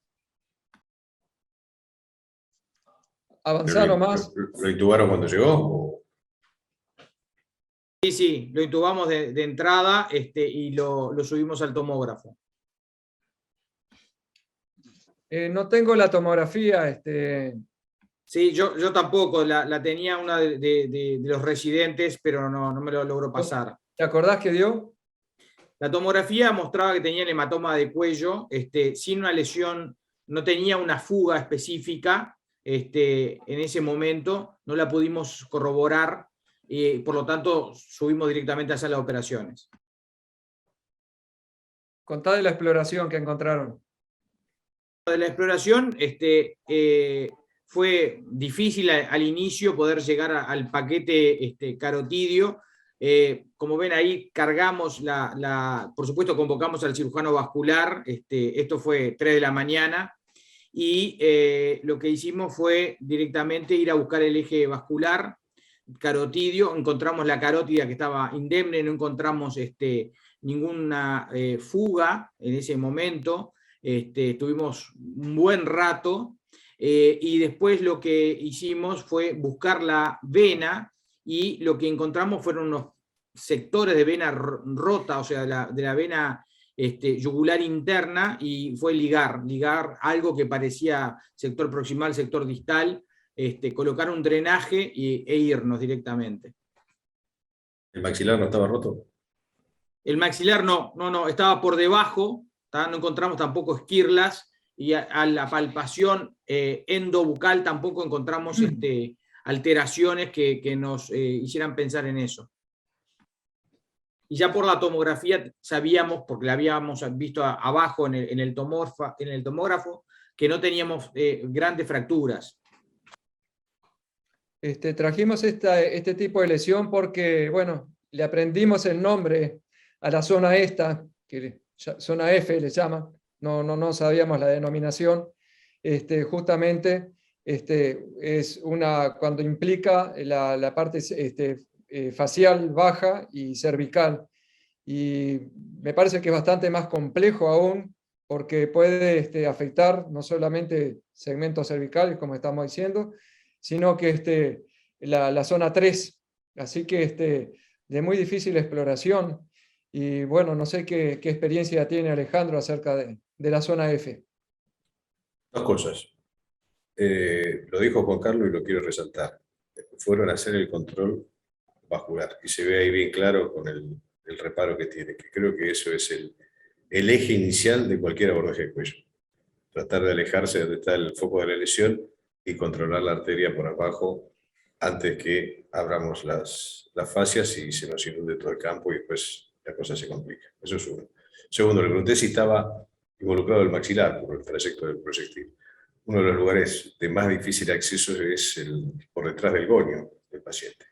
Avanzar más. ¿Lo intubaron cuando llegó? Sí, sí, lo intubamos de entrada y lo subimos al tomógrafo. No tengo la tomografía, Sí, yo tampoco, la tenía una de los residentes, pero no me lo logró pasar. ¿Te acordás que dio? La tomografía mostraba que tenía el hematoma de cuello, sin una lesión, no tenía una fuga específica en ese momento, no la pudimos corroborar, y por lo tanto subimos directamente a sala de operaciones. Contá de la exploración que encontraron. De la exploración fue difícil al inicio poder llegar al paquete carotidio. Como ven ahí, cargamos por supuesto convocamos al cirujano vascular, esto fue 3 de la mañana, y lo que hicimos fue directamente ir a buscar el eje vascular, carotidio, encontramos la carótida que estaba indemne, no encontramos ninguna fuga en ese momento, estuvimos un buen rato, y después lo que hicimos fue buscar la vena, y lo que encontramos fueron unos sectores de vena rota, o sea, de la vena yugular interna, y fue ligar algo que parecía sector proximal, sector distal, colocar un drenaje e irnos directamente. ¿El maxilar no estaba roto? El maxilar no, estaba por debajo, no encontramos tampoco esquirlas, y a la palpación endobucal tampoco encontramos alteraciones que nos hicieran pensar en eso. Y ya por la tomografía sabíamos, porque la habíamos visto abajo en el tomógrafo, que no teníamos grandes fracturas. Trajimos este tipo de lesión porque, bueno, le aprendimos el nombre a la zona esta, que zona F le llama, no sabíamos la denominación, justamente es cuando implica la parte facial baja y cervical, y me parece que es bastante más complejo aún, porque puede afectar no solamente segmentos cervicales, como estamos diciendo, sino que la zona 3, así que de muy difícil exploración. Y bueno, no sé qué experiencia tiene Alejandro acerca de la zona F. Dos cosas. Lo dijo Juan Carlos y lo quiero resaltar. Fueron a hacer el control vascular y se ve ahí bien claro con el reparo que tiene, que creo que eso es el eje inicial de cualquier abordaje de cuello. Tratar de alejarse de donde está el foco de la lesión y controlar la arteria por abajo antes que abramos las fascias y se nos inunde todo el campo y después la cosa se complica. Eso es uno. Segundo, le pregunté si estaba involucrado el maxilar por el trayecto del proyectil. Uno de los lugares de más difícil acceso es por detrás del gonio del paciente.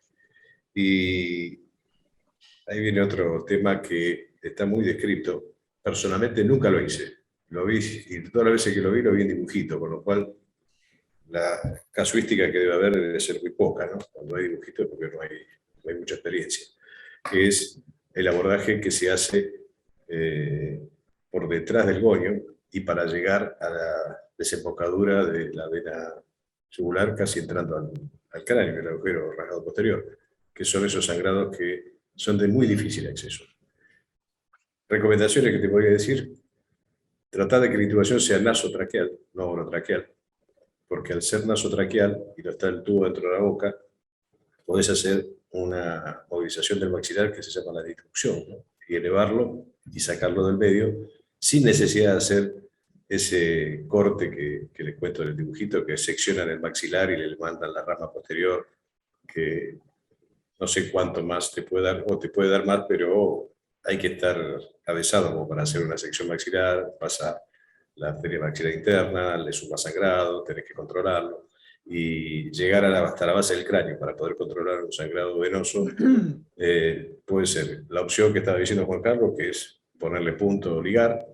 Y ahí viene otro tema que está muy descrito. Personalmente nunca lo hice. Lo vi, y todas las veces que lo vi en dibujito, con lo cual la casuística que debe haber debe ser muy poca, ¿no? Cuando hay dibujito, porque no hay mucha experiencia. Que es el abordaje que se hace por detrás del gonio y para llegar a la desembocadura de la vena yugular, casi entrando al cráneo, el agujero rasgado posterior, que son esos sangrados que son de muy difícil acceso. Recomendaciones que te podría decir: tratar de que la intubación sea nasotraqueal, no orotraqueal, porque al ser nasotraqueal y no está el tubo dentro de la boca, podés hacer una movilización del maxilar que se llama la disrupción, ¿no? Y elevarlo y sacarlo del medio sin necesidad de hacer ese corte que les cuento del dibujito, que seccionan el maxilar y le mandan la rama posterior, que no sé cuánto más te puede dar, o te puede dar más, pero hay que estar avesado como para hacer una sección maxilar, pasa la arteria maxilar interna, le suma sangrado, tenés que controlarlo, y llegar hasta la base del cráneo para poder controlar un sangrado venoso, puede ser la opción que estaba diciendo Juan Carlos, que es ponerle punto o ligar.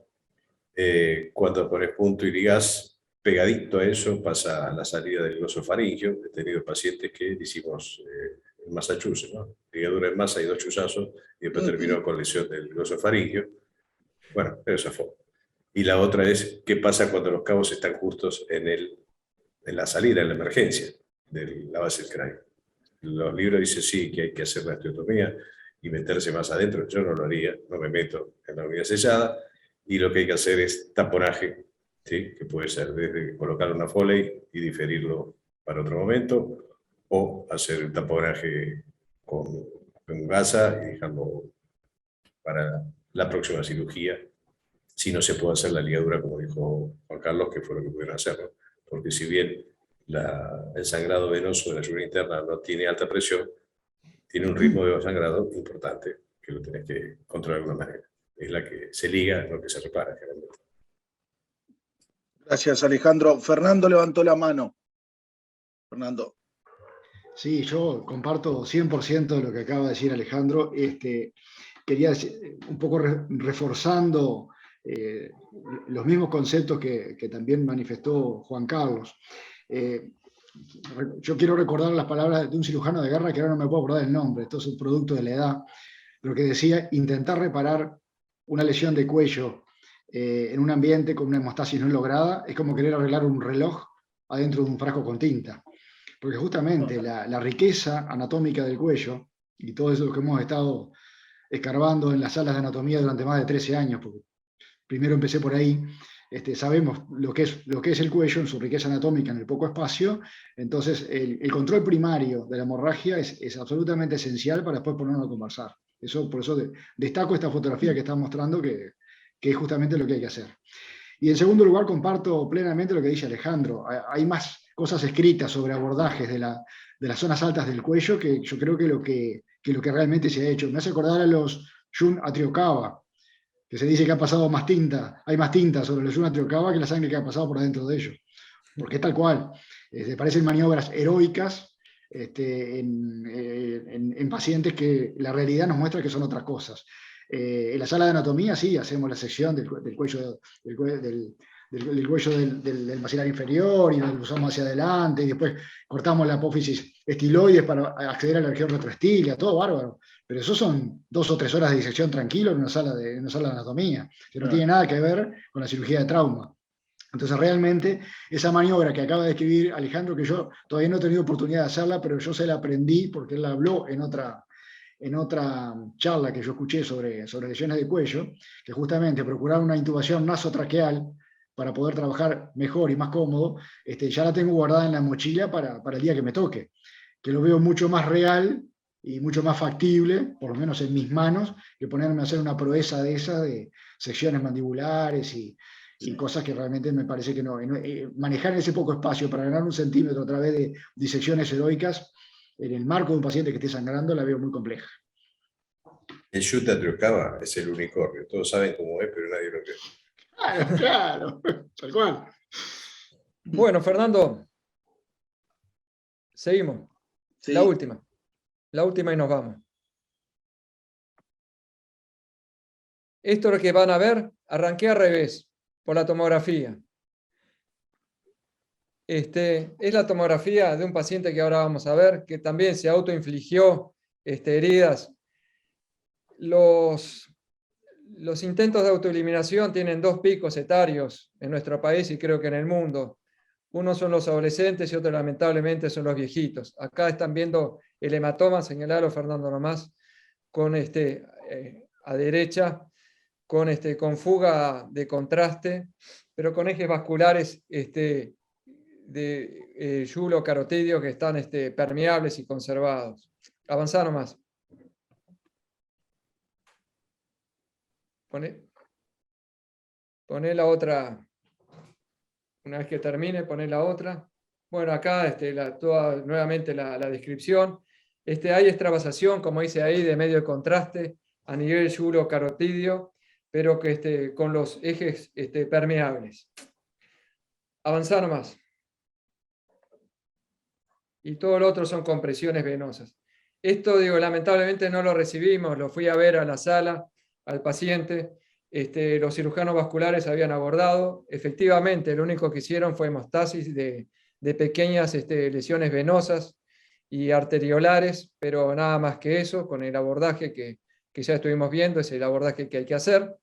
Cuando pones punto y ligás, pegadito a eso pasa la salida del glosofaringio. He tenido pacientes que hicimos en Massachusetts, ¿no? Ligadura en masa y 2 chuzazos, y después terminó con lesión del glosofaringio. Bueno, pero eso fue. Y la otra es, ¿qué pasa cuando los cabos están justos en la salida, en la emergencia de la base del cráneo? Los libros dicen sí, que hay que hacer la osteotomía, y meterse más adentro. Yo no lo haría, no me meto en la unidad sellada, y lo que hay que hacer es taponaje, ¿sí? Que puede ser desde colocar una Foley y diferirlo para otro momento, o hacer el taponaje con gasa y dejarlo para la próxima cirugía, si no se puede hacer la ligadura, como dijo Juan Carlos, que fue lo que pudieron hacer, ¿no? Porque si bien el sangrado venoso de la yugura interna no tiene alta presión, tiene un ritmo de sangrado importante, que lo tenés que controlar de alguna manera. Es la que se liga, no que se repara, generalmente. Gracias, Alejandro. Fernando levantó la mano. Fernando. Sí, yo comparto 100% de lo que acaba de decir Alejandro. Quería decir, un poco reforzando los mismos conceptos que también manifestó Juan Carlos. Yo quiero recordar las palabras de un cirujano de guerra que ahora no me puedo acordar el nombre, esto es un producto de la edad, pero que decía: intentar reparar una lesión de cuello en un ambiente con una hemostasis no lograda es como querer arreglar un reloj adentro de un frasco con tinta. Porque justamente la riqueza anatómica del cuello, y todo eso que hemos estado escarbando en las salas de anatomía durante más de 13 años, porque primero empecé por ahí, sabemos lo que es el cuello en su riqueza anatómica en el poco espacio. Entonces el control primario de la hemorragia es absolutamente esencial para después ponernos a conversar. Por eso destaco esta fotografía que están mostrando, que es justamente lo que hay que hacer. Y en segundo lugar, comparto plenamente lo que dice Alejandro. Hay más cosas escritas sobre abordajes de las zonas altas del cuello que yo creo que lo que realmente se ha hecho. Me hace acordar a los Jun Atriokawa, que se dice que ha pasado más tinta, hay más tinta sobre los Jun Atriokawa que la sangre que ha pasado por dentro de ellos. Porque es tal cual. Parecen maniobras heroicas en pacientes que la realidad nos muestra que son otras cosas. En la sala de anatomía sí hacemos la sección del cuello del maxilar inferior, y lo usamos hacia adelante, y después cortamos la apófisis estiloides para acceder a la región retroestilia, todo bárbaro. Pero eso son 2 o 3 horas de disección tranquilo en una sala de anatomía, que no tiene nada que ver con la cirugía de trauma. Entonces realmente esa maniobra que acaba de escribir Alejandro, que yo todavía no he tenido oportunidad de hacerla, pero yo se la aprendí porque él la habló en otra charla que yo escuché sobre lesiones de cuello, que justamente procurar una intubación nasotraqueal para poder trabajar mejor y más cómodo, ya la tengo guardada en la mochila para el día que me toque, que lo veo mucho más real y mucho más factible, por lo menos en mis manos, que ponerme a hacer una proeza de esas, de secciones mandibulares y cosas que realmente me parece que no. Manejar ese poco espacio para ganar 1 centímetro a través de disecciones heroicas en el marco de un paciente que esté sangrando, la veo muy compleja. El Jun Atriokawa es el unicornio. Todos saben cómo es, pero nadie lo cree. Claro, tal cual. Bueno, Fernando, seguimos. Sí. La última y nos vamos. Esto es lo que van a ver, arranqué al revés, por la tomografía. Es la tomografía de un paciente que ahora vamos a ver, que también se autoinfligió heridas. Los intentos de autoeliminación tienen 2 picos etarios en nuestro país y creo que en el mundo. Uno son los adolescentes y otro lamentablemente son los viejitos. Acá están viendo el hematoma, señalalo Fernando nomás, con a derecha, con fuga de contraste, pero con ejes vasculares de yulo-carotidio que están permeables y conservados. Avanzá nomás. Poné la otra. Una vez que termine, poné la otra. Bueno, acá nuevamente la descripción. Hay extravasación, como dice ahí, de medio contraste a nivel yulo-carotidio, pero que con los ejes permeables. Avanzá nomás. Y todo lo otro son compresiones venosas. Esto, lamentablemente no lo recibimos, lo fui a ver a la sala, al paciente. Los cirujanos vasculares habían abordado. Efectivamente, lo único que hicieron fue hemostasis de pequeñas lesiones venosas y arteriolares, pero nada más que eso, con el abordaje que ya estuvimos viendo, es el abordaje que hay que hacer.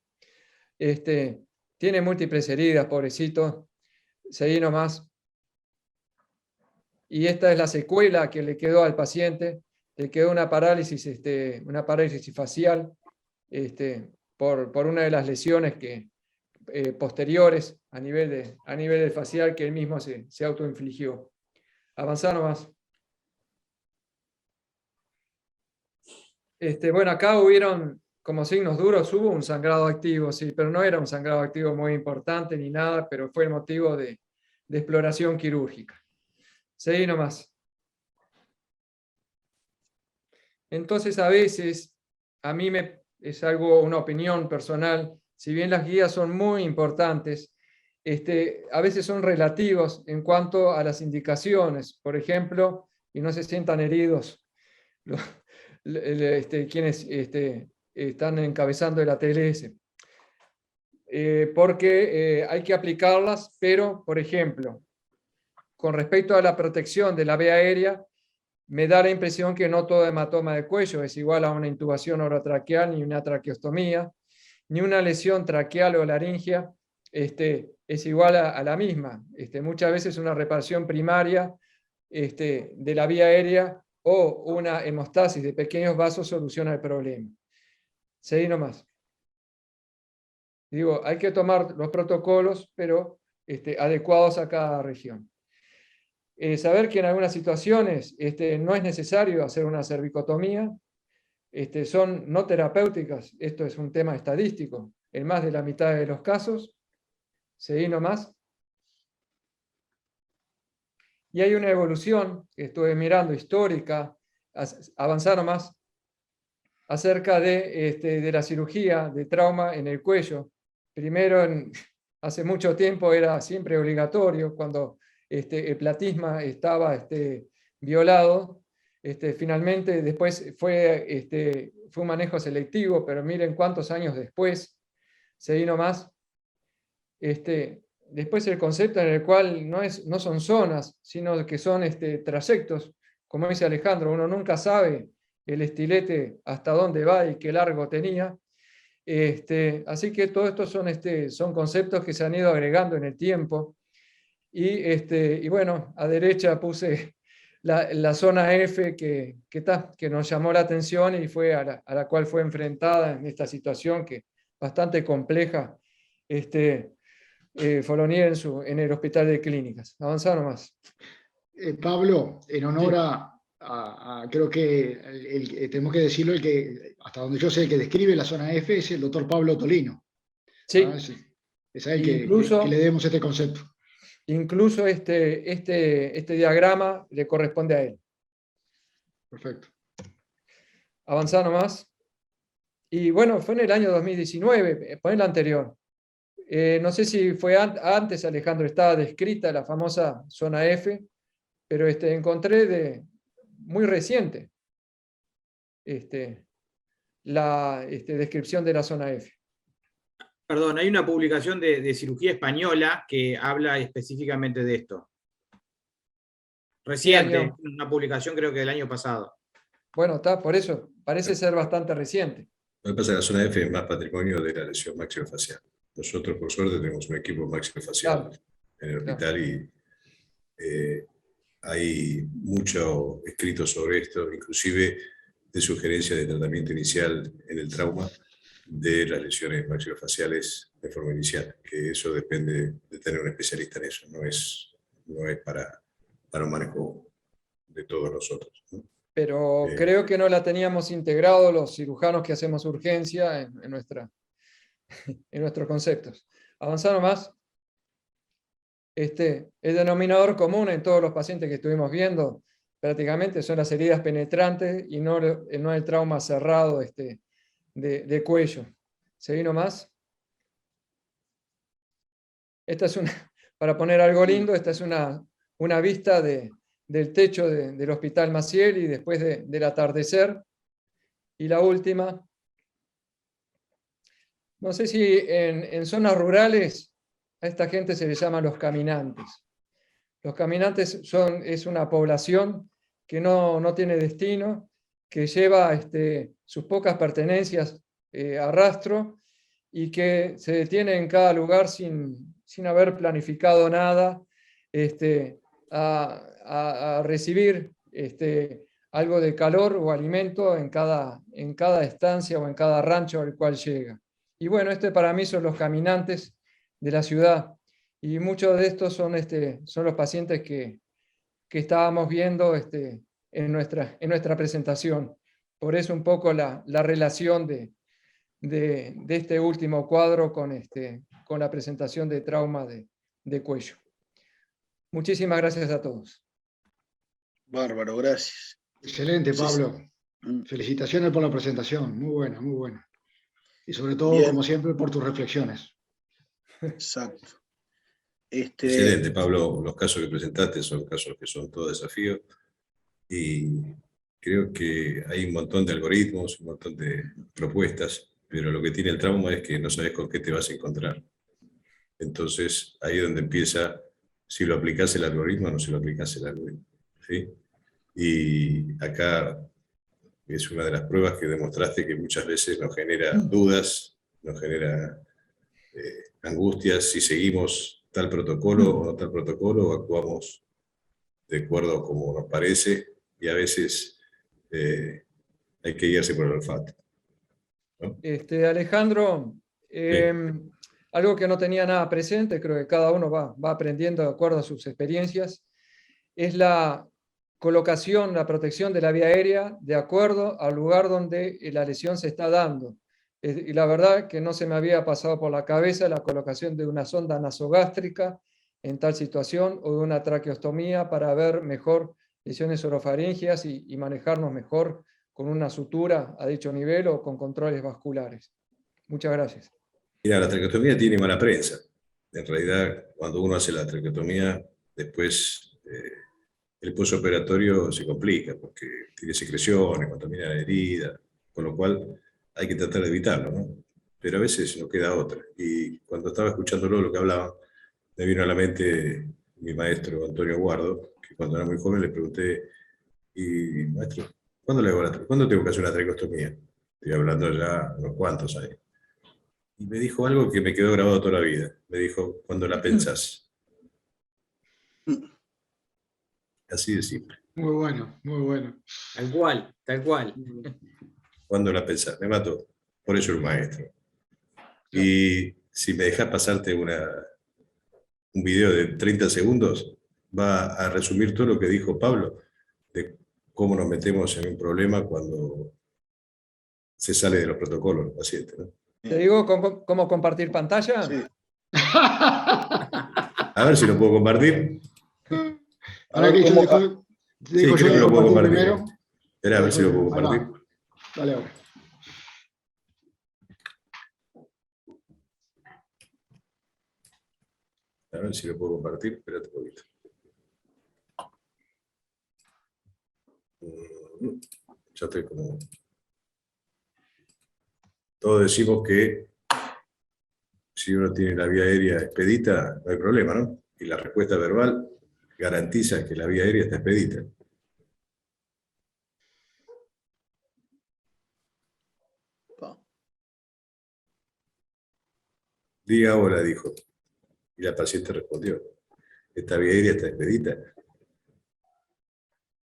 Tiene múltiples heridas, pobrecito. Seguí nomás. Y esta es la secuela que le quedó al paciente. le quedó una parálisis facial por una de las lesiones posteriores a nivel del facial que él mismo se autoinfligió. Avanzar nomás. Bueno, acá hubieron como signos duros, hubo un sangrado activo, sí, pero no era un sangrado activo muy importante ni nada, pero fue el motivo de exploración quirúrgica. Seguí nomás. Entonces, a veces, es una opinión personal, si bien las guías son muy importantes, a veces son relativos en cuanto a las indicaciones. Por ejemplo, y no se sientan heridos quienes están encabezando el ATLS, porque hay que aplicarlas, pero, por ejemplo, con respecto a la protección de la vía aérea, me da la impresión que no todo hematoma de cuello es igual a una intubación orotraqueal, ni una traqueostomía, ni una lesión traqueal o laringea es igual a la misma. Muchas veces una reparación primaria de la vía aérea o una hemostasis de pequeños vasos soluciona el problema. Seguí nomás. Digo, hay que tomar los protocolos, pero adecuados a cada región. Saber que en algunas situaciones no es necesario hacer una cervicotomía, son no terapéuticas, esto es un tema estadístico, en más de la mitad de los casos. Seguí nomás. Y hay una evolución que estuve mirando histórica, avanzar nomás, acerca de la cirugía de trauma en el cuello. Primero, hace mucho tiempo era siempre obligatorio, cuando el platisma estaba violado. Finalmente, después fue un manejo selectivo, pero miren cuántos años después, seguí nomás. Después el concepto en el cual no son zonas, sino que son trayectos, como dice Alejandro, uno nunca sabe el estilete hasta dónde va y qué largo tenía. Así que todo esto son conceptos que se han ido agregando en el tiempo. Y bueno, a derecha puse la zona F que nos llamó la atención y fue a la cual fue enfrentada en esta situación que bastante compleja. Fournier en el Hospital de Clínicas. Avanzá nomás. Pablo, en honor Sí. creo que tenemos que decirlo, el que, hasta donde yo sé, el que describe la zona F es el doctor Pablo Tolino. Sí. Es a él Incluso, que le demos este concepto. Incluso este diagrama le corresponde a él. Perfecto. Avanzá nomás. Y bueno, fue en el año 2019, pon el anterior. No sé si fue antes, Alejandro, estaba descrita la famosa zona F, pero encontré muy reciente la descripción de la zona F. Perdón, hay una publicación de cirugía española que habla específicamente de esto. Reciente, una publicación creo que del año pasado. Bueno, está, por eso, parece ser bastante reciente. Lo que pasa es que la zona F es más patrimonio de la lesión maxilofacial. Nosotros, por suerte, tenemos un equipo maxilofacial en el hospital y hay mucho escrito sobre esto, inclusive de sugerencia de tratamiento inicial en el trauma de las lesiones maxilofaciales de forma inicial, que eso depende de tener un especialista en eso, no es para un manejo de todos nosotros, ¿no? Pero creo que no la teníamos integrado los cirujanos que hacemos urgencia en nuestros conceptos. Avanzando más. El denominador común en todos los pacientes que estuvimos viendo prácticamente son las heridas penetrantes y no el trauma cerrado de cuello. ¿Seguí nomás? Esta es para poner algo lindo, esta es una vista del techo del Hospital Maciel y después del atardecer. Y la última, no sé si en zonas rurales a esta gente se les llama los caminantes. Los caminantes es una población que no tiene destino, que lleva sus pocas pertenencias a rastro y que se detiene en cada lugar sin haber planificado nada, a recibir algo de calor o alimento en cada estancia o en cada rancho al cual llega. Y bueno, para mí son los caminantes de la ciudad. Y muchos de estos son los pacientes que estábamos viendo en nuestra presentación. Por eso un poco la relación de este último cuadro con la presentación de trauma de cuello. Muchísimas gracias a todos. Bárbaro, gracias. Excelente, Sí, Pablo. sí. Felicitaciones por la presentación. Muy buena, muy buena. Y sobre todo, Bien. como siempre, por tus reflexiones. Exacto. Excelente, Pablo. Los casos que presentaste son casos que son todo desafío y creo que hay un montón de algoritmos, un montón de propuestas, pero lo que tiene el trauma es que no sabes con qué te vas a encontrar. Entonces, ahí es donde empieza si lo aplicás el algoritmo o no si lo aplicás el algoritmo. ¿Sí? Y acá es una de las pruebas que demostraste que muchas veces nos genera dudas, nos genera angustias si seguimos tal protocolo o no tal protocolo, o actuamos de acuerdo a como nos parece, y a veces hay que guiarse por el olfato, ¿no? Alejandro, algo que no tenía nada presente, creo que cada uno va aprendiendo de acuerdo a sus experiencias, es la colocación, la protección de la vía aérea de acuerdo al lugar donde la lesión se está dando. Y la verdad que no se me había pasado por la cabeza la colocación de una sonda nasogástrica en tal situación o de una traqueostomía para ver mejor lesiones orofaringeas y manejarnos mejor con una sutura a dicho nivel o con controles vasculares. Muchas gracias. Mira, la traqueotomía tiene mala prensa. En realidad, cuando uno hace la traqueotomía, después el postoperatorio se complica porque tiene secreciones, contamina la herida, con lo cual hay que tratar de evitarlo, ¿no? Pero a veces no queda otra. Y cuando estaba escuchándolo lo que hablaba, me vino a la mente mi maestro Antonio Guardo, que cuando era muy joven le pregunté, y maestro, ¿cuándo tengo que hacer una traqueostomía? Estoy hablando ya unos cuantos años. Y me dijo algo que me quedó grabado toda la vida. Me dijo, cuando la pensás. Así de simple. Muy bueno, muy bueno. Tal cual, tal cual. Cuando la pensás, me mató. Por eso era un maestro. Y si me dejas pasarte un video de 30 segundos, va a resumir todo lo que dijo Pablo, de cómo nos metemos en un problema cuando se sale de los protocolos del paciente, ¿no? ¿Te digo cómo compartir pantalla? Sí. A ver si lo puedo compartir. Ahora que yo dejo Sí, yo creo que de lo puedo compartir compartir. primero. Espera, a ver si lo puedo Ahí va. compartir. Dale ahora. A ver si lo puedo compartir. Espérate un poquito. Ya estoy como... Todos decimos que si uno tiene la vía aérea expedita, no hay problema, ¿no? Y la respuesta verbal garantiza que la vía aérea está expedita. Diga hola, dijo. Y la paciente respondió, ¿esta vía aérea está expedita?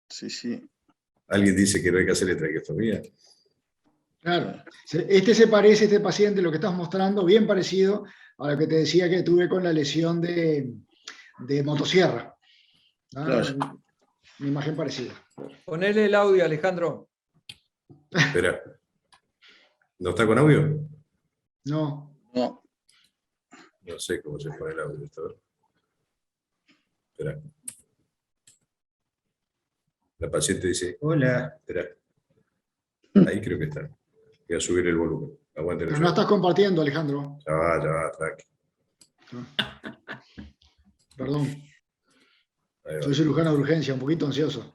Sí, sí. ¿Alguien dice que no hay que hacerle traqueostomía? Claro. Se parece, este paciente, lo que estás mostrando, bien parecido a lo que te decía que tuve con la lesión de motosierra. Claro. Una imagen parecida. Ponele el audio, Alejandro. Espera. ¿No está con audio? No. No. No sé cómo se pone el audio. Espera. La paciente dice, hola. Espera. Ahí creo que está. Voy a subir el volumen. Aguanten. Pero no estás compartiendo, Alejandro. Ya va, tranqui. Perdón. Ahí va. Soy cirujano de urgencia, un poquito ansioso.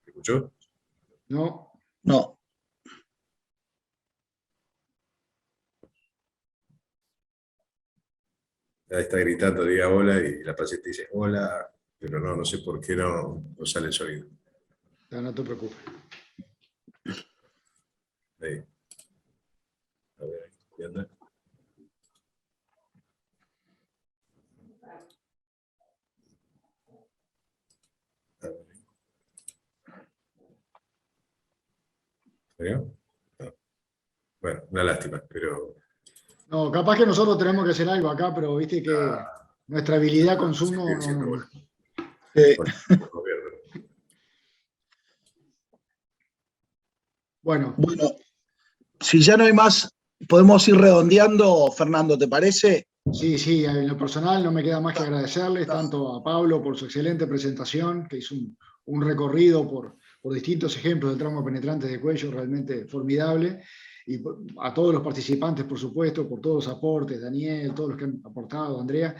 ¿Escuchó? No. No. Ahí está gritando, diga hola, y la paciente dice hola, pero no sé por qué no sale el sonido. No te preocupes. Ahí. A ver, ¿qué anda? ¿No? No. Bueno, una lástima, pero No, capaz que nosotros tenemos que hacer algo acá, pero viste que nuestra habilidad con Zoom no, siguen siendo no- buenos. Eh, Bueno, gobierno. Bueno, Bueno, si ya no hay más, podemos ir redondeando, Fernando, ¿te parece? sí, en lo personal no me queda más que agradecerles tanto a Pablo por su excelente presentación, que hizo un recorrido por distintos ejemplos del tramo penetrante de cuello realmente formidable, y a todos los participantes, por supuesto, por todos los aportes, Daniel, todos los que han aportado, Andrea,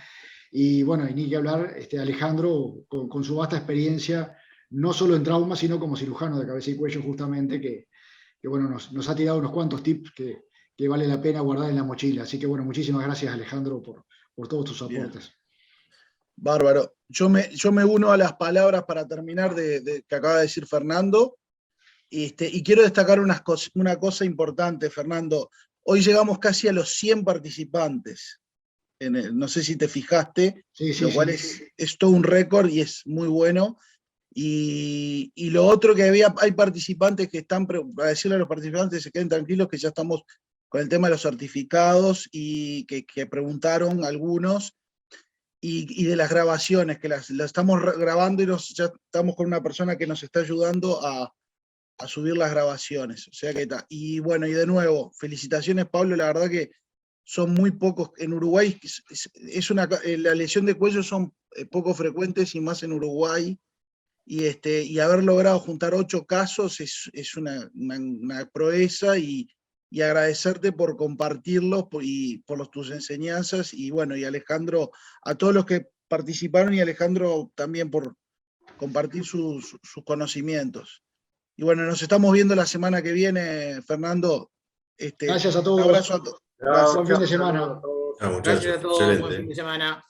y bueno, y ni que hablar, Alejandro, con su vasta experiencia, no solo en trauma, sino como cirujano de cabeza y cuello, justamente, que bueno, nos ha tirado unos cuantos tips que vale la pena guardar en la mochila. Así que bueno, muchísimas gracias, Alejandro, por todos tus aportes. Bárbaro. Yo me uno a las palabras para terminar que acaba de decir Fernando. Y quiero destacar una cosa importante, Fernando. Hoy llegamos casi a los 100 participantes. No sé si te fijaste, lo cual es todo un récord y es muy bueno. Y lo otro que hay participantes que están, para decirle a los participantes se queden tranquilos que ya estamos con el tema de los certificados y que preguntaron algunos, y de las grabaciones, que las estamos grabando y ya estamos con una persona que nos está ayudando a subir las grabaciones. O sea que está. Y bueno, y de nuevo, felicitaciones, Pablo, la verdad que son muy pocos. En Uruguay, la lesión de cuello son poco frecuentes y más en Uruguay. Y haber logrado juntar 8 casos es una proeza, y agradecerte por compartirlos y por tus enseñanzas. Y bueno, y Alejandro, a todos los que participaron, y Alejandro también por compartir sus conocimientos. Y bueno, nos estamos viendo la semana que viene, Fernando. Gracias a todos. Un abrazo a todos. Buen fin de semana. Ah, muchachos, Gracias a todos, excelente. buen fin de semana.